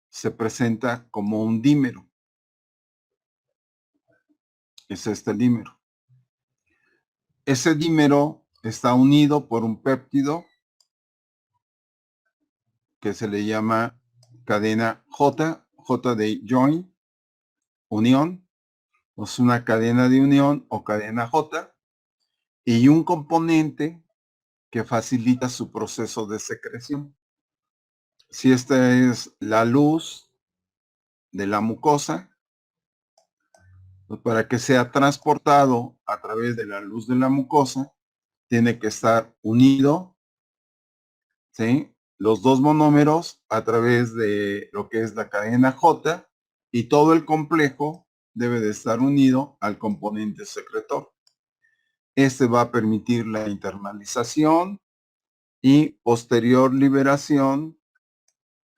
se presenta como un dímero. Es este el dímero. Ese dímero está unido por un péptido que se le llama cadena J de join, unión, es una cadena de unión o cadena J, y un componente que facilita su proceso de secreción. Si esta es la luz de la mucosa, pues para que sea transportado a través de la luz de la mucosa, tiene que estar unido, ¿sí?, los dos monómeros a través de lo que es la cadena J, y todo el complejo debe de estar unido al componente secretor. Este va a permitir la internalización y posterior liberación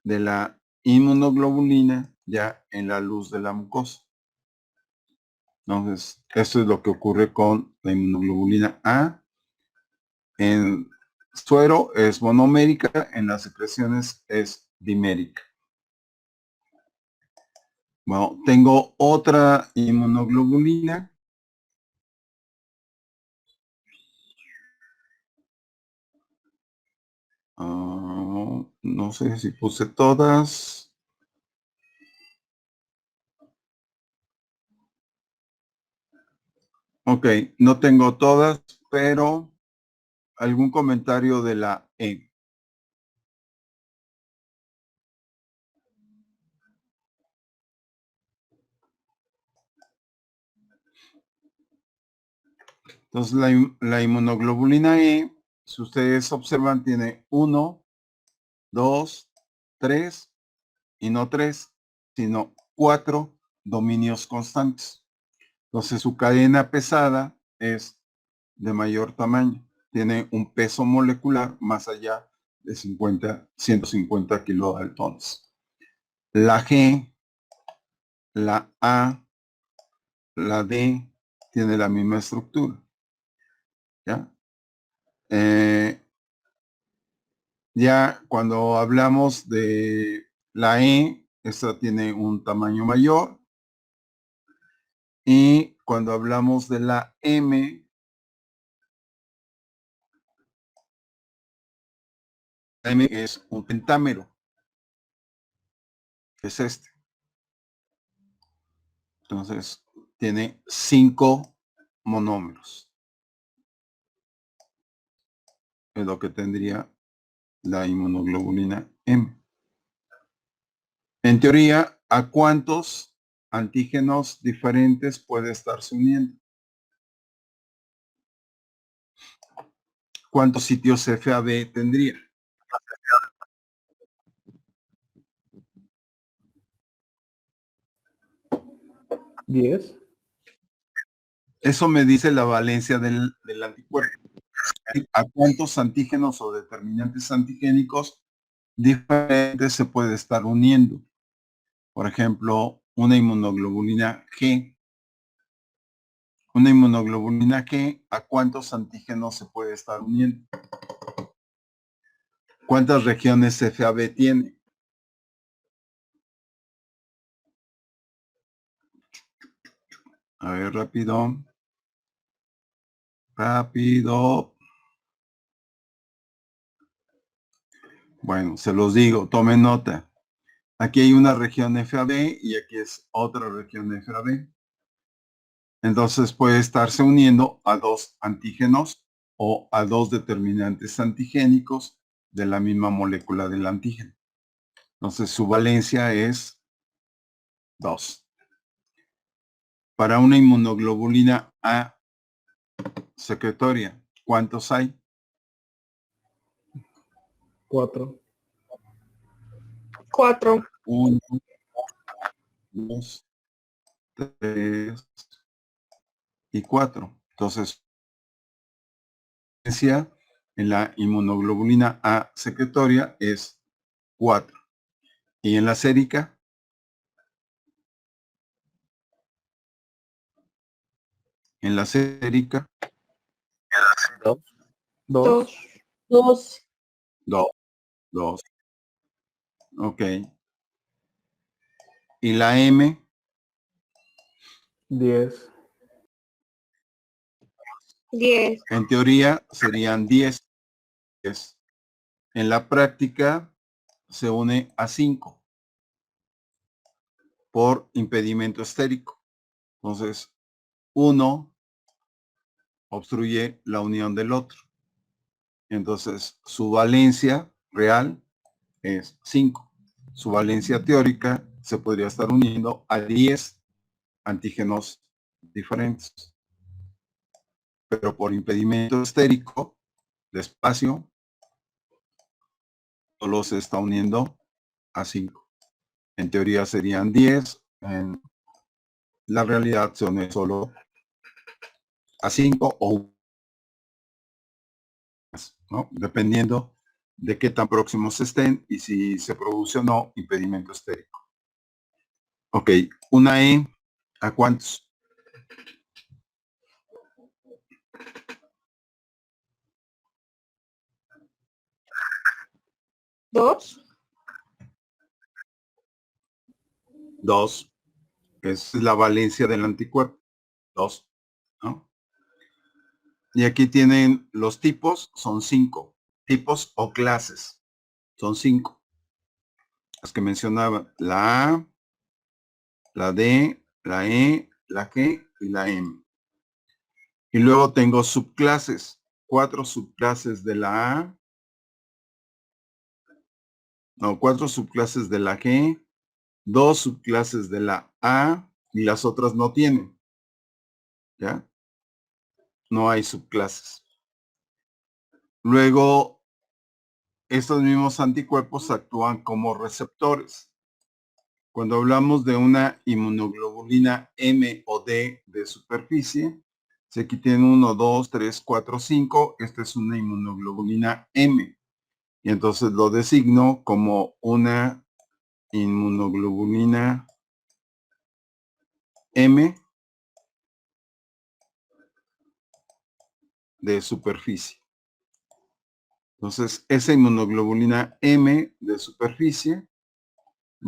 de la inmunoglobulina ya en la luz de la mucosa. Entonces, esto es lo que ocurre con la inmunoglobulina A. En suero es monomérica, en las secreciones es dimérica. Bueno, tengo otra inmunoglobulina. No sé si puse todas. Ok, no tengo todas, pero algún comentario de la E. Entonces la inmunoglobulina E, si ustedes observan, tiene 1, 2, 3 y no 3, sino 4 dominios constantes. Entonces su cadena pesada es de mayor tamaño. Tiene un peso molecular más allá de 150 kilodaltones. La G, la A, la D tiene la misma estructura. ¿Ya? Ya cuando hablamos de la E, esta tiene un tamaño mayor. Y cuando hablamos de la M es un pentámero, que es este. Entonces, tiene 5 monómeros. Es lo que tendría la inmunoglobulina M. En teoría, ¿a cuántos antígenos diferentes puede estarse uniendo? ¿Cuántos sitios FAB tendría? ¿10? Eso me dice la valencia del anticuerpo. ¿A cuántos antígenos o determinantes antigénicos diferentes se puede estar uniendo? Por ejemplo, una inmunoglobulina G. Una inmunoglobulina G, ¿a cuántos antígenos se puede estar uniendo? ¿Cuántas regiones FAB tiene? A ver, rápido. Rápido. Bueno, se los digo, tomen nota. Aquí hay una región FAB y aquí es otra región FAB. Entonces puede estarse uniendo a 2 antígenos o a 2 determinantes antigénicos de la misma molécula del antígeno. Entonces su valencia es 2. Para una inmunoglobulina A secretoria, ¿cuántos hay? 4. 4. 1, 2, 3 y 4. Entonces, en la inmunoglobulina A secretoria es 4. Y en la sérica, en la sérica, 2, 2. 2. 2. 2. Ok. Y la M, 10. 10. en teoría, serían 10. En la práctica, se une a 5 por impedimento estérico. Entonces, uno obstruye la unión del otro. Entonces, su valencia real es 5. Su valencia teórica se podría estar uniendo a 10 antígenos diferentes. Pero por impedimento estérico de espacio, solo se está uniendo a 5. En teoría serían 10. En la realidad se une solo a 5 o más, ¿no? Dependiendo de qué tan próximos estén y si se produce o no impedimento estérico. Ok, una E, ¿a cuántos? 2. 2. Es la valencia del anticuerpo. 2, ¿no? Y aquí tienen los tipos, son 5. Tipos o clases, son 5. Las que mencionaba, la A, la D, la E, la G y la M. Y luego tengo subclases, 4 subclases de la A, no, 4 subclases de la G, 2 subclases de la A y las otras no tienen. ¿Ya? No hay subclases. Luego, estos mismos anticuerpos actúan como receptores. Cuando hablamos de una inmunoglobulina M o D de superficie, si aquí tienen 1, 2, 3, 4, 5, esta es una inmunoglobulina M. Y entonces lo designo como una inmunoglobulina M de superficie. Entonces, esa inmunoglobulina M de superficie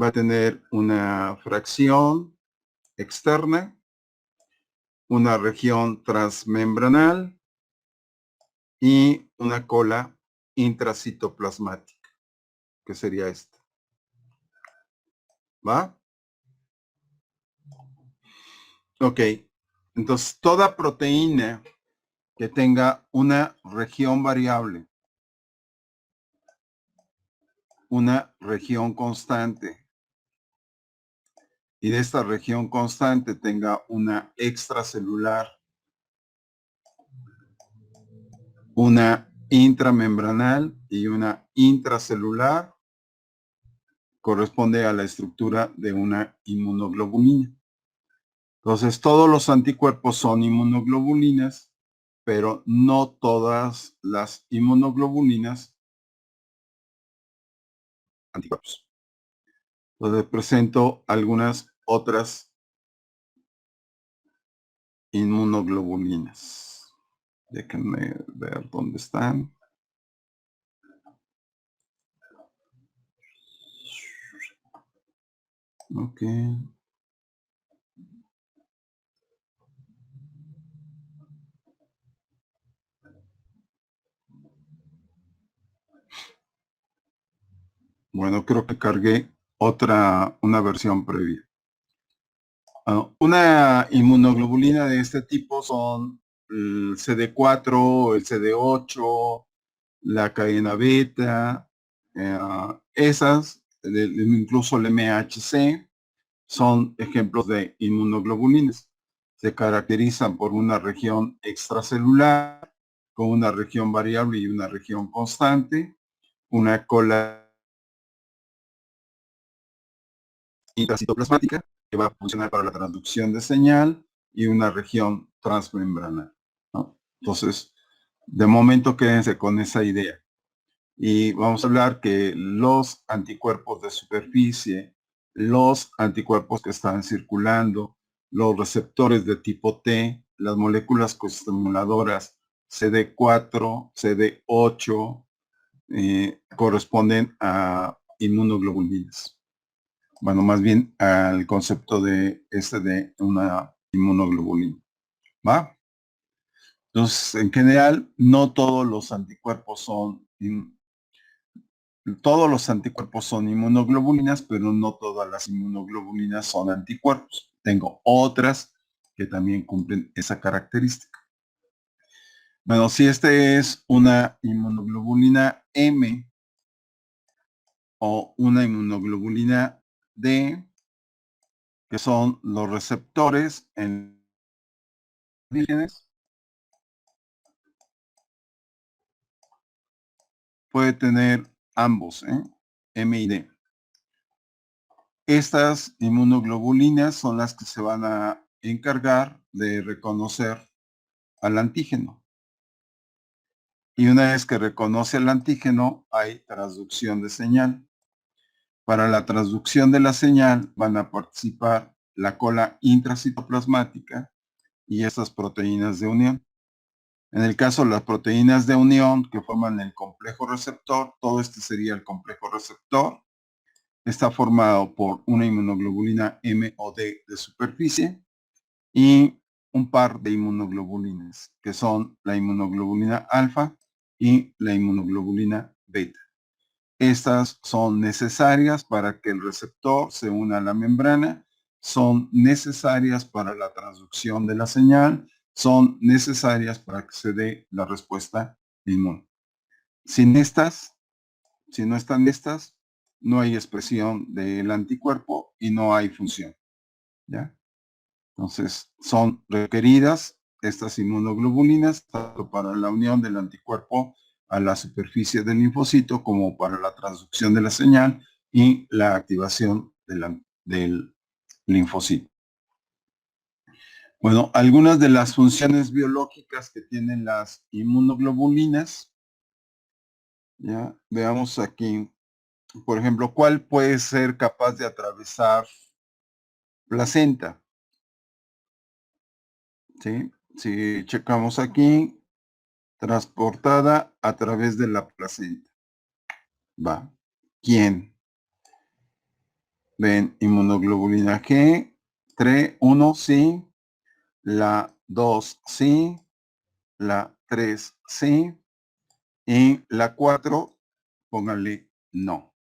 va a tener una fracción externa, una región transmembranal y una cola intracitoplasmática, que sería esta. ¿Va? Ok. Entonces, toda proteína que tenga una región variable, una región constante, y de esta región constante tenga una extracelular, una intramembranal y una intracelular, corresponde a la estructura de una inmunoglobulina. Entonces, todos los anticuerpos son inmunoglobulinas, pero no todas las inmunoglobulinas anticuerpos. Entonces, presento algunas otras inmunoglobulinas. Déjenme ver dónde están. Ok. Bueno, creo que cargué una versión previa. Una inmunoglobulina de este tipo son el CD4, el CD8, la cadena beta, esas, incluso el MHC, son ejemplos de inmunoglobulinas. Se caracterizan por una región extracelular, con una región variable y una región constante, una cola intracitoplasmática que va a funcionar para la transducción de señal y una región transmembranal, ¿no? Entonces, de momento quédense con esa idea. Y vamos a hablar que los anticuerpos de superficie, los anticuerpos que están circulando, los receptores de tipo T, las moléculas coestimuladoras CD4, CD8, corresponden a inmunoglobulinas. Bueno, más bien al concepto de de una inmunoglobulina. ¿Va? Entonces, en general, no todos los anticuerpos son inmunoglobulinas, pero no todas las inmunoglobulinas son anticuerpos. Tengo otras que también cumplen esa característica. Bueno, si este es una inmunoglobulina M o una inmunoglobulina D, que son los receptores en antígenos, puede tener ambos, M y D. Estas inmunoglobulinas son las que se van a encargar de reconocer al antígeno. Y una vez que reconoce el antígeno, hay transducción de señal. Para la transducción de la señal van a participar la cola intracitoplasmática y estas proteínas de unión. En el caso de las proteínas de unión que forman el complejo receptor, todo este sería el complejo receptor. Está formado por una inmunoglobulina M o D de superficie y un par de inmunoglobulinas, que son la inmunoglobulina alfa y la inmunoglobulina beta. Estas son necesarias para que el receptor se una a la membrana, son necesarias para la transducción de la señal, son necesarias para que se dé la respuesta inmune. Sin estas, si no están estas, no hay expresión del anticuerpo y no hay función. ¿Ya? Entonces, son requeridas estas inmunoglobulinas tanto para la unión del anticuerpo a la superficie del linfocito como para la transducción de la señal y la activación del linfocito. Bueno, algunas de las funciones biológicas que tienen las inmunoglobulinas, ya veamos aquí, por ejemplo, ¿cuál puede ser capaz de atravesar placenta? ¿Sí? Si checamos aquí, transportada a través de la placenta. Va. ¿Quién? Ven, inmunoglobulina G, 1 sí, la 2 sí, la 3 sí, y la 4, pónganle no.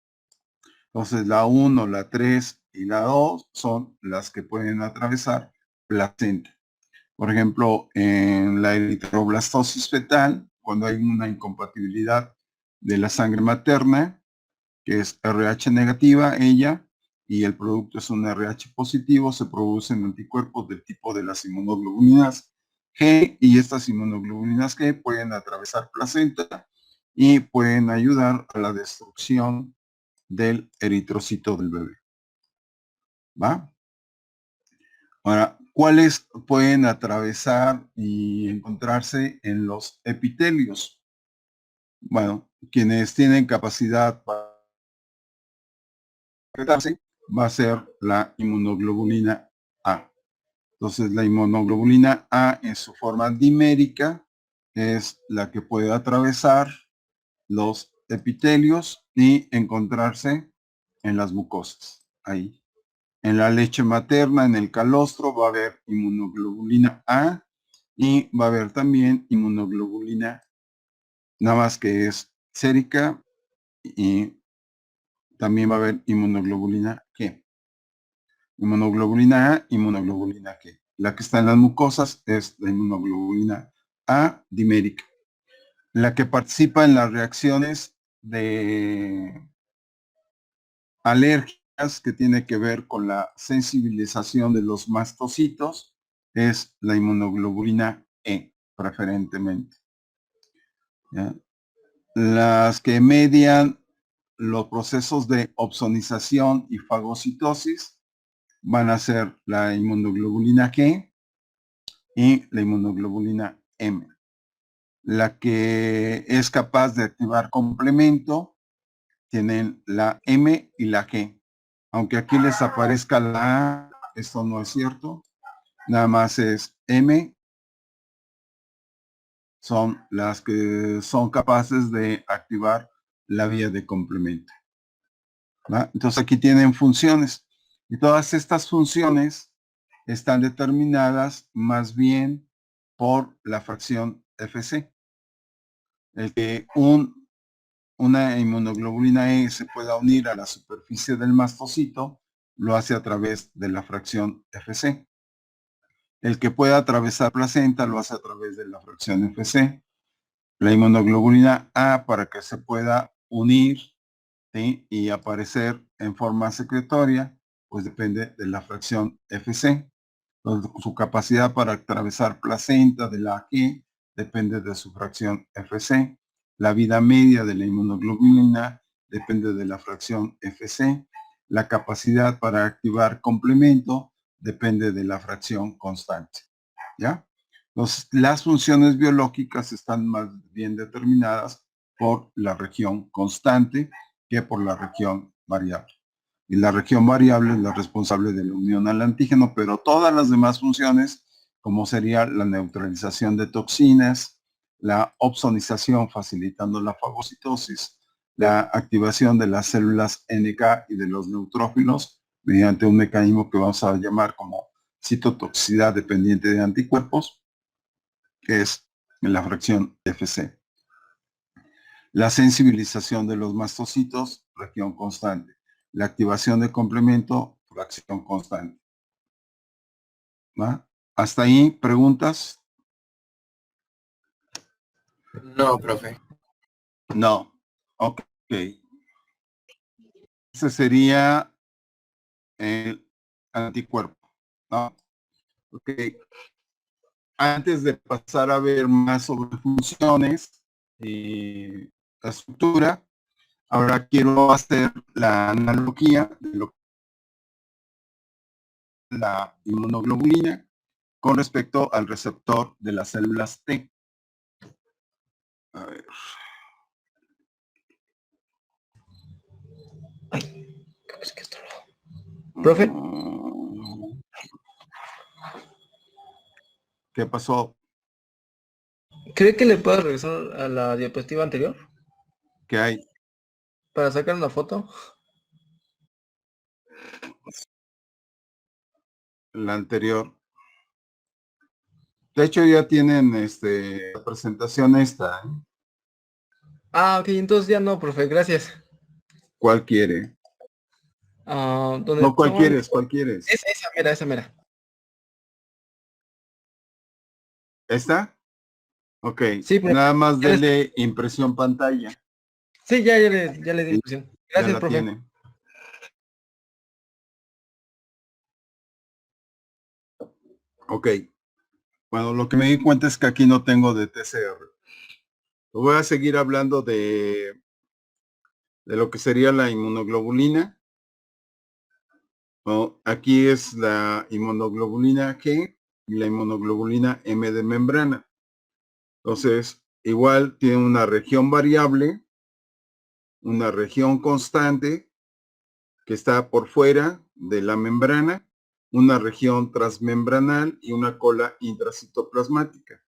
Entonces la 1, la 3 y la 2 son las que pueden atravesar placenta. Por ejemplo, en la eritroblastosis fetal, cuando hay una incompatibilidad de la sangre materna, que es RH negativa, ella, y el producto es un RH positivo, se producen anticuerpos del tipo de las inmunoglobulinas G, y estas inmunoglobulinas G pueden atravesar placenta y pueden ayudar a la destrucción del eritrocito del bebé. ¿Va? Ahora, ¿cuáles pueden atravesar y encontrarse en los epitelios? Bueno, quienes tienen capacidad para afectarse va a ser la inmunoglobulina A. Entonces, la inmunoglobulina A en su forma dimérica es la que puede atravesar los epitelios y encontrarse en las mucosas. Ahí. En la leche materna, en el calostro, va a haber inmunoglobulina A y va a haber también inmunoglobulina, nada más que es sérica, y también va a haber inmunoglobulina G. Inmunoglobulina A, inmunoglobulina G. La que está en las mucosas es la inmunoglobulina A dimérica. La que participa en las reacciones de alergias que tiene que ver con la sensibilización de los mastocitos es la inmunoglobulina E, preferentemente. ¿Ya? Las que median los procesos de opsonización y fagocitosis van a ser la inmunoglobulina G y la inmunoglobulina M. La que es capaz de activar complemento tienen la M y la G. Aunque aquí les aparezca la A, esto no es cierto. Nada más es M, son las que son capaces de activar la vía de complemento. ¿Va? Entonces aquí tienen funciones. Y todas estas funciones están determinadas más bien por la fracción FC. El que una inmunoglobulina E se pueda unir a la superficie del mastocito lo hace a través de la fracción FC. El que pueda atravesar placenta lo hace a través de la fracción FC. La inmunoglobulina A, para que se pueda unir, ¿sí?, y aparecer en forma secretoria, pues depende de la fracción FC. Entonces, su capacidad para atravesar placenta de la G depende de su fracción FC. La vida media de la inmunoglobulina depende de la fracción FC. La capacidad para activar complemento depende de la fracción constante. ¿Ya? Entonces, las funciones biológicas están más bien determinadas por la región constante que por la región variable. Y la región variable es la responsable de la unión al antígeno, pero todas las demás funciones, como sería la neutralización de toxinas, la opsonización facilitando la fagocitosis, la activación de las células NK y de los neutrófilos mediante un mecanismo que vamos a llamar como citotoxicidad dependiente de anticuerpos, que es la fracción FC. La sensibilización de los mastocitos, región constante. La activación de complemento, fracción constante. ¿Va? ¿Hasta ahí preguntas? No, profe. No. Ok. Ese sería el anticuerpo, ¿no? Ok. Antes de pasar a ver más sobre funciones y la estructura, ahora quiero hacer la analogía de lo que es la inmunoglobulina con respecto al receptor de las células T. A ver. Es que esto no. ¿Profe? ¿Qué pasó? ¿Cree que le pueda regresar a la diapositiva anterior ¿Qué hay? para sacar una foto? La anterior. De hecho, ya tienen la presentación esta. ¿Eh? Ah, ok, entonces ya no, profe, gracias. ¿Cuál quiere? ¿Dónde No, ¿cuál son? quieres? ¿Cuál quieres? Esa mera, esa mera. ¿Esta? Ok. Sí, profe. Nada más Ya les- dele impresión pantalla. sí, ya le di Sí, impresión. ya Gracias, la profe. tiene. Ok. Bueno, lo que me di cuenta es que aquí no tengo de TCR. Voy a seguir hablando de lo que sería la inmunoglobulina. Bueno, aquí es la inmunoglobulina G y la inmunoglobulina M de membrana. Entonces, igual tiene una región variable, una región constante que está por fuera de la membrana, una región transmembranal y una cola intracitoplasmática.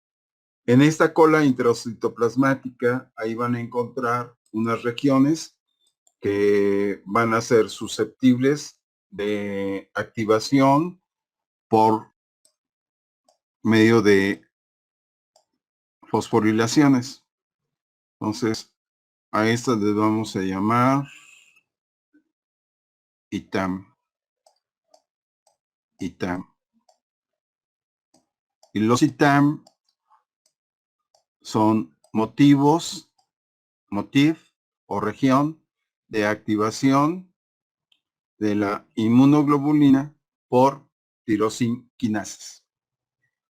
En esta cola intracitoplasmática, ahí van a encontrar unas regiones que van a ser susceptibles de activación por medio de fosforilaciones. Entonces, a estas les vamos a llamar ITAM. ITAM. Y los ITAM son motiv o región de activación de la inmunoglobulina por tirosin quinasas.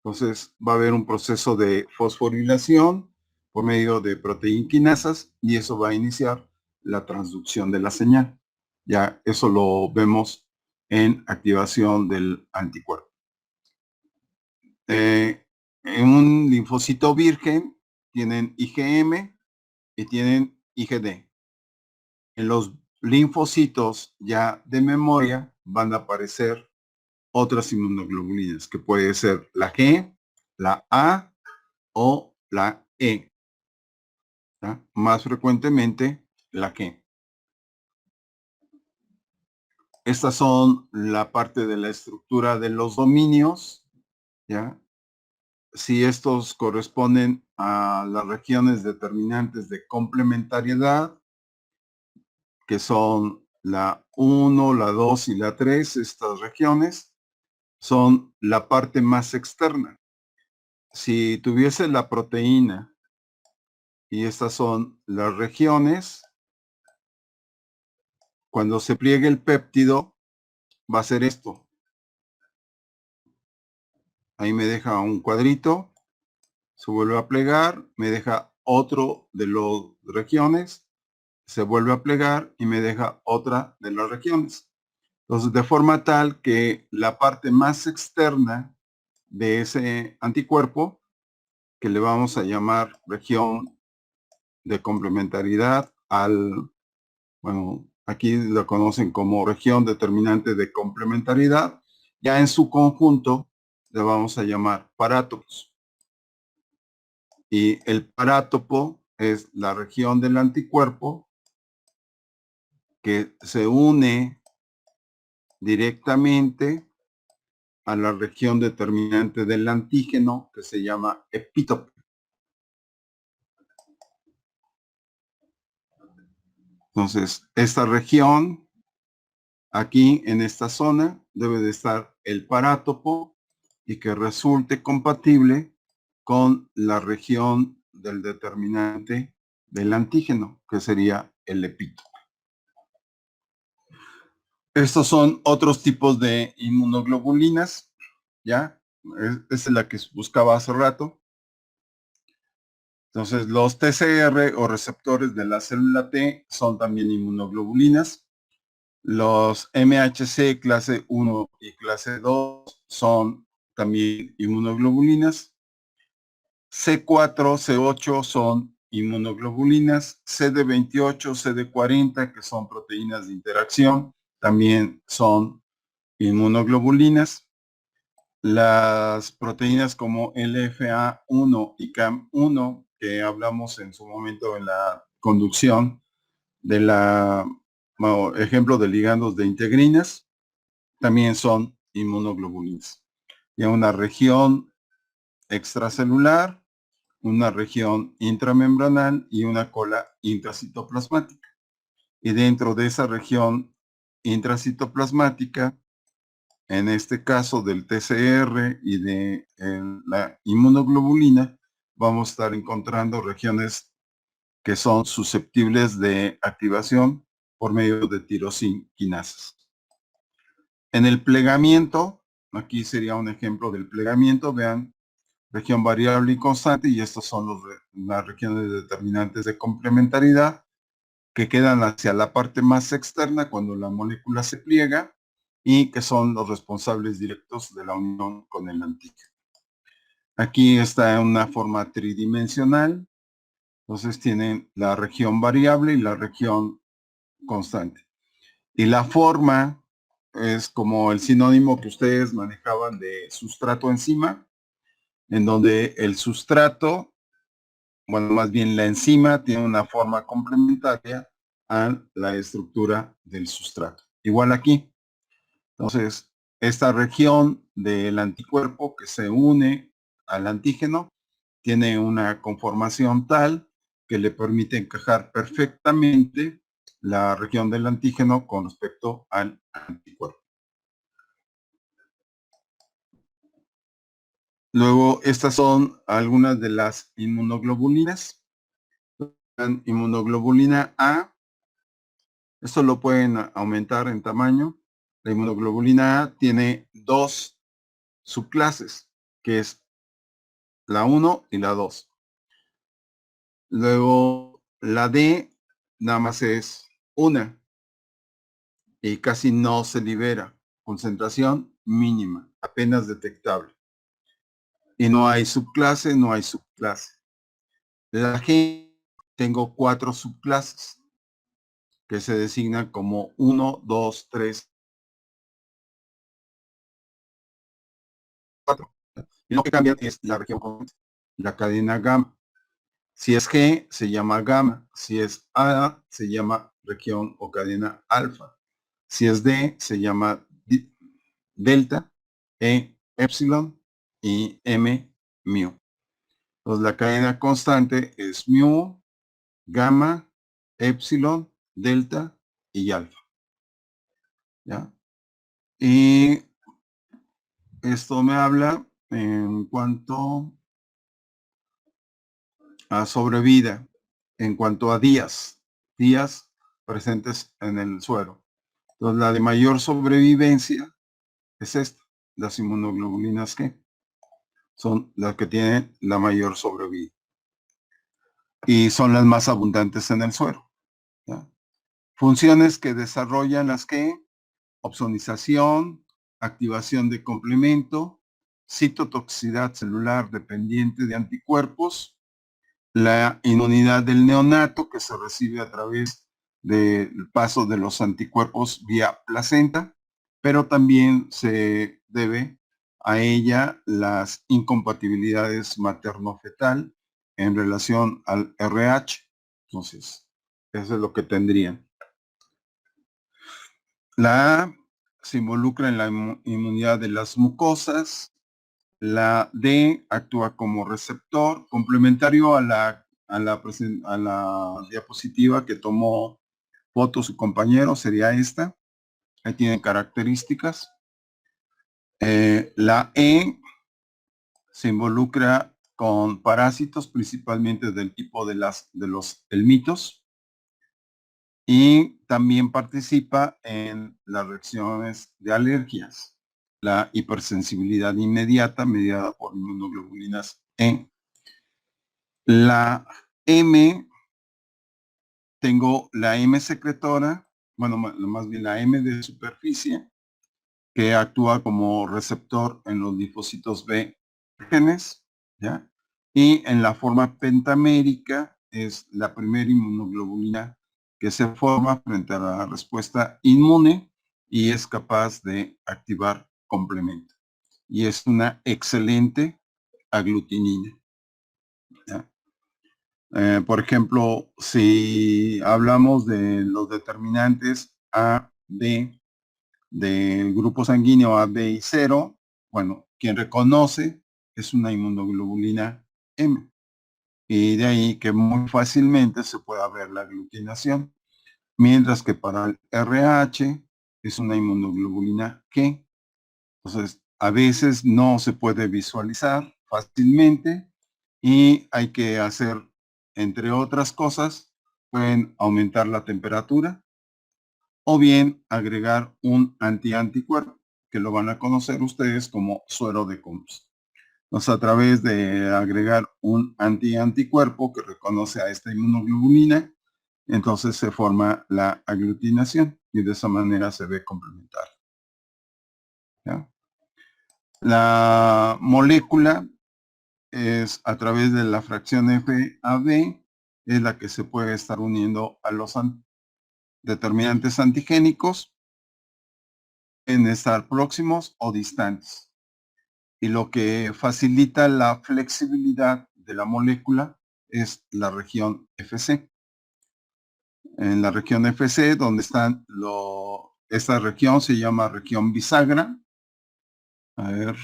Entonces va a haber un proceso de fosforilación por medio de proteína quinasas y eso va a iniciar la transducción de la señal. Ya eso lo vemos en activación del anticuerpo. En un linfocito virgen, tienen IgM y tienen IgD. En los linfocitos ya de memoria van a aparecer otras inmunoglobulinas, que puede ser la G, la A o la E. ¿Ya? Más frecuentemente la G. Estas son la parte de la estructura de los dominios, ¿ya? Si estos corresponden a las regiones determinantes de complementariedad, que son la 1, la 2 y la 3, estas regiones son la parte más externa. Si tuviese la proteína y estas son las regiones, cuando se pliegue el péptido va a ser esto. Ahí me deja un cuadrito, se vuelve a plegar, me deja otro de las regiones, se vuelve a plegar y me deja otra de las regiones. Entonces, de forma tal que la parte más externa de ese anticuerpo, que le vamos a llamar región de complementariedad bueno, aquí lo conocen como región determinante de complementariedad, ya en su conjunto le vamos a llamar parátopos. Y el parátopo es la región del anticuerpo que se une directamente a la región determinante del antígeno que se llama epítope. Entonces, esta región, aquí en esta zona, debe de estar el parátopo y que resulte compatible con la región del determinante del antígeno, que sería el epítope. Estos son otros tipos de inmunoglobulinas, ¿ya? Esa es la que buscaba hace rato. Entonces, los TCR o receptores de la célula T son también inmunoglobulinas. Los MHC clase 1 y clase 2 son también inmunoglobulinas. C4, C8 son inmunoglobulinas. CD28, CD40, que son proteínas de interacción, también son inmunoglobulinas. Las proteínas como LFA1 y CAM1, que hablamos en su momento en la conducción de ejemplo de ligandos de integrinas, también son inmunoglobulinas. Y una región extracelular, una región intramembranal y una cola intracitoplasmática. Y dentro de esa región intracitoplasmática, en este caso del TCR y de la inmunoglobulina, vamos a estar encontrando regiones que son susceptibles de activación por medio de tirosin quinasas. En el plegamiento, aquí sería un ejemplo del plegamiento, vean, región variable y constante, y estos son las regiones determinantes de complementariedad que quedan hacia la parte más externa cuando la molécula se pliega y que son los responsables directos de la unión con el antígeno. Aquí está en una forma tridimensional. Entonces tienen la región variable y la región constante. Y la forma es como el sinónimo que ustedes manejaban de sustrato enzima, en donde el sustrato, bueno, más bien la enzima, tiene una forma complementaria a la estructura del sustrato. Igual aquí. Entonces, esta región del anticuerpo que se une al antígeno tiene una conformación tal que le permite encajar perfectamente la región del antígeno con respecto al anticuerpo. Luego, estas son algunas de las inmunoglobulinas. Inmunoglobulina A, esto lo pueden aumentar en tamaño. La inmunoglobulina A tiene dos subclases, que es la 1 y la 2. Luego, la D nada más es una y casi no se libera. Concentración mínima, apenas detectable. Y no hay subclase, no hay subclase. La G tengo 4 subclases que se designan como 1, 2, 3, 4. Y lo que cambian es la región completa, la cadena gamma. Si es G, se llama gamma. Si es A, se llama región o cadena alfa. Si es D, se llama delta, E, epsilon y M, mu. Entonces la cadena constante es mu, gamma, epsilon, delta y alfa. ¿Ya? Y esto me habla en cuanto a sobrevida, en cuanto a días presentes en el suero. Entonces la de mayor sobrevivencia es esta, las inmunoglobulinas G. Son las que tienen la mayor sobrevida. Y son las más abundantes en el suero. ¿Ya? Funciones que desarrollan las que opsonización, activación de complemento, citotoxicidad celular dependiente de anticuerpos, la inmunidad del neonato que se recibe a través del paso de los anticuerpos vía placenta, pero también se debe a ella las incompatibilidades materno-fetal en relación al RH. Entonces, eso es lo que tendrían. La A se involucra en la inmunidad de las mucosas. La D actúa como receptor complementario a la diapositiva que tomó foto su compañero, sería esta. Ahí tienen características. La E se involucra con parásitos, principalmente del tipo de los helmintos. Y también participa en las reacciones de alergias, la hipersensibilidad inmediata mediada por inmunoglobulinas E. La M, tengo la M secretora, bueno, más bien la M de superficie, que actúa como receptor en los linfocitos B genes, ¿ya? Y en la forma pentamérica es la primera inmunoglobulina que se forma frente a la respuesta inmune y es capaz de activar complemento. Y es una excelente aglutinina. ¿Ya? Por ejemplo, si hablamos de los determinantes A, B, del grupo sanguíneo A, B y 0, bueno, quien reconoce es una inmunoglobulina M. Y de ahí que muy fácilmente se pueda ver la aglutinación. Mientras que para el RH es una inmunoglobulina G. Entonces, a veces no se puede visualizar fácilmente y hay que hacer, entre otras cosas, pueden aumentar la temperatura o bien agregar un antianticuerpo, que lo van a conocer ustedes como suero de Coombs. Entonces, a través de agregar un antianticuerpo que reconoce a esta inmunoglobulina, entonces se forma la aglutinación y de esa manera se ve complementaria. ¿Ya? La molécula es a través de la fracción FAB, es la que se puede estar uniendo a los determinantes antigénicos en estar próximos o distantes. Y lo que facilita la flexibilidad de la molécula es la región FC. En la región FC, donde están esta región se llama región bisagra. A ver,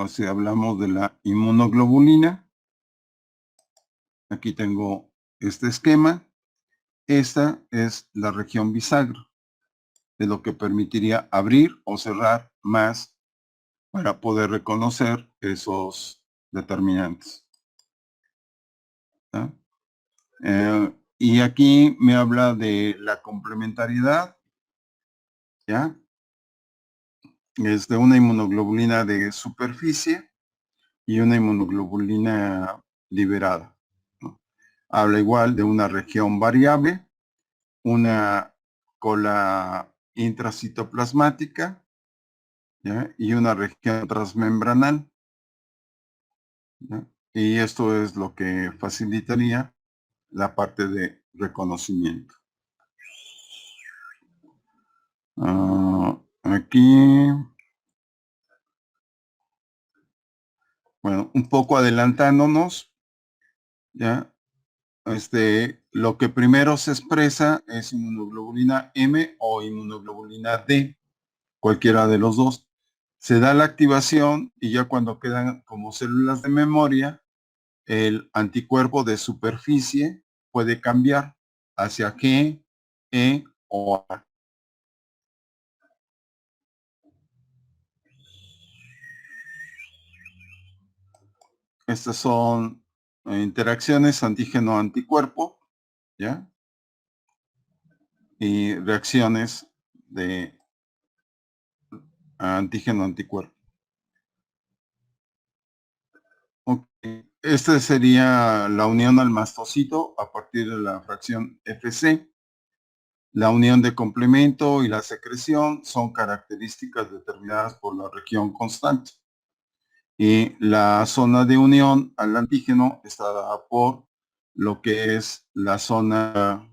si hablamos de la inmunoglobulina, aquí tengo este esquema. Esta es la región bisagra, de lo que permitiría abrir o cerrar más para poder reconocer esos determinantes. ¿Ah? Y aquí me habla de la complementariedad, ¿ya? Es de una inmunoglobulina de superficie y una inmunoglobulina liberada, ¿no? Habla igual de una región variable, una cola intracitoplasmática, ¿ya? Y una región transmembranal, ¿ya? Y esto es lo que facilitaría la parte de reconocimiento. Aquí, bueno, un poco adelantándonos, ya, lo que primero se expresa es inmunoglobulina M o inmunoglobulina D, cualquiera de los dos. Se da la activación y ya cuando quedan como células de memoria, el anticuerpo de superficie puede cambiar hacia G, E o A. Estas son interacciones antígeno-anticuerpo, ¿ya? Y reacciones de antígeno-anticuerpo. Okay. Esta sería la unión al mastocito a partir de la fracción Fc. La unión de complemento y la secreción son características determinadas por la región constante. Y la zona de unión al antígeno está dada por lo que es la zona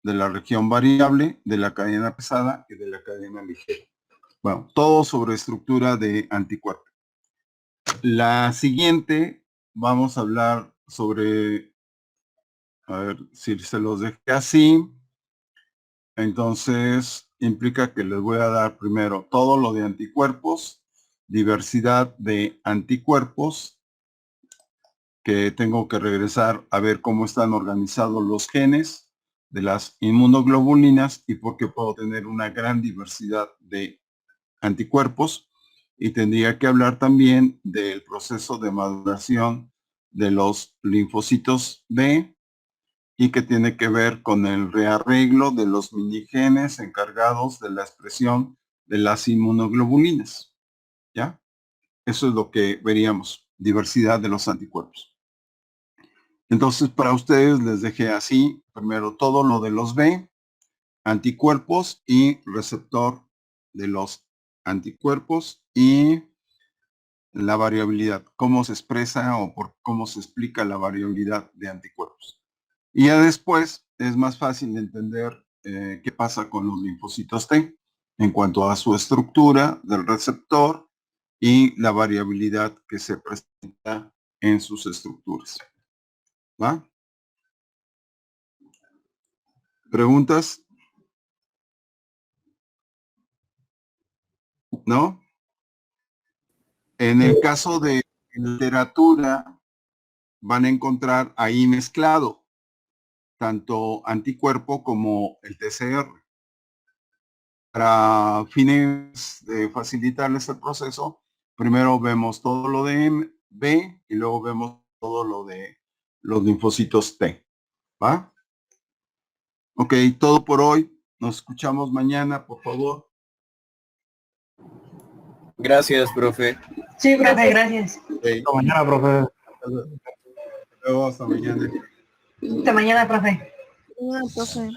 de la región variable, de la cadena pesada y de la cadena ligera. Bueno, todo sobre estructura de anticuerpo. La siguiente, vamos a hablar sobre, a ver si se los dejé así. Entonces, implica que les voy a dar primero todo lo de anticuerpos, diversidad de anticuerpos, que tengo que regresar a ver cómo están organizados los genes de las inmunoglobulinas y por qué puedo tener una gran diversidad de anticuerpos. Y tendría que hablar también del proceso de maduración de los linfocitos B y que tiene que ver con el rearreglo de los minigenes encargados de la expresión de las inmunoglobulinas. ¿Ya? Eso es lo que veríamos, diversidad de los anticuerpos. Entonces, para ustedes les dejé así, primero todo lo de los B, anticuerpos y receptor de los anticuerpos y la variabilidad, cómo se expresa o por cómo se explica la variabilidad de anticuerpos. Y ya después es más fácil de entender qué pasa con los linfocitos T en cuanto a su estructura del receptor y la variabilidad que se presenta en sus estructuras. ¿Va? ¿Preguntas? ¿No? En el caso de literatura, van a encontrar ahí mezclado tanto anticuerpo como el TCR. Para fines de facilitarles el proceso, primero vemos todo lo de B y luego vemos todo lo de los linfocitos T. ¿Va? Ok, todo por hoy. Nos escuchamos mañana, por favor. Gracias, profe. Sí, profe, gracias. Okay. Hasta mañana, profe. Hasta luego, hasta mañana. Hasta mañana, profe. No, profe.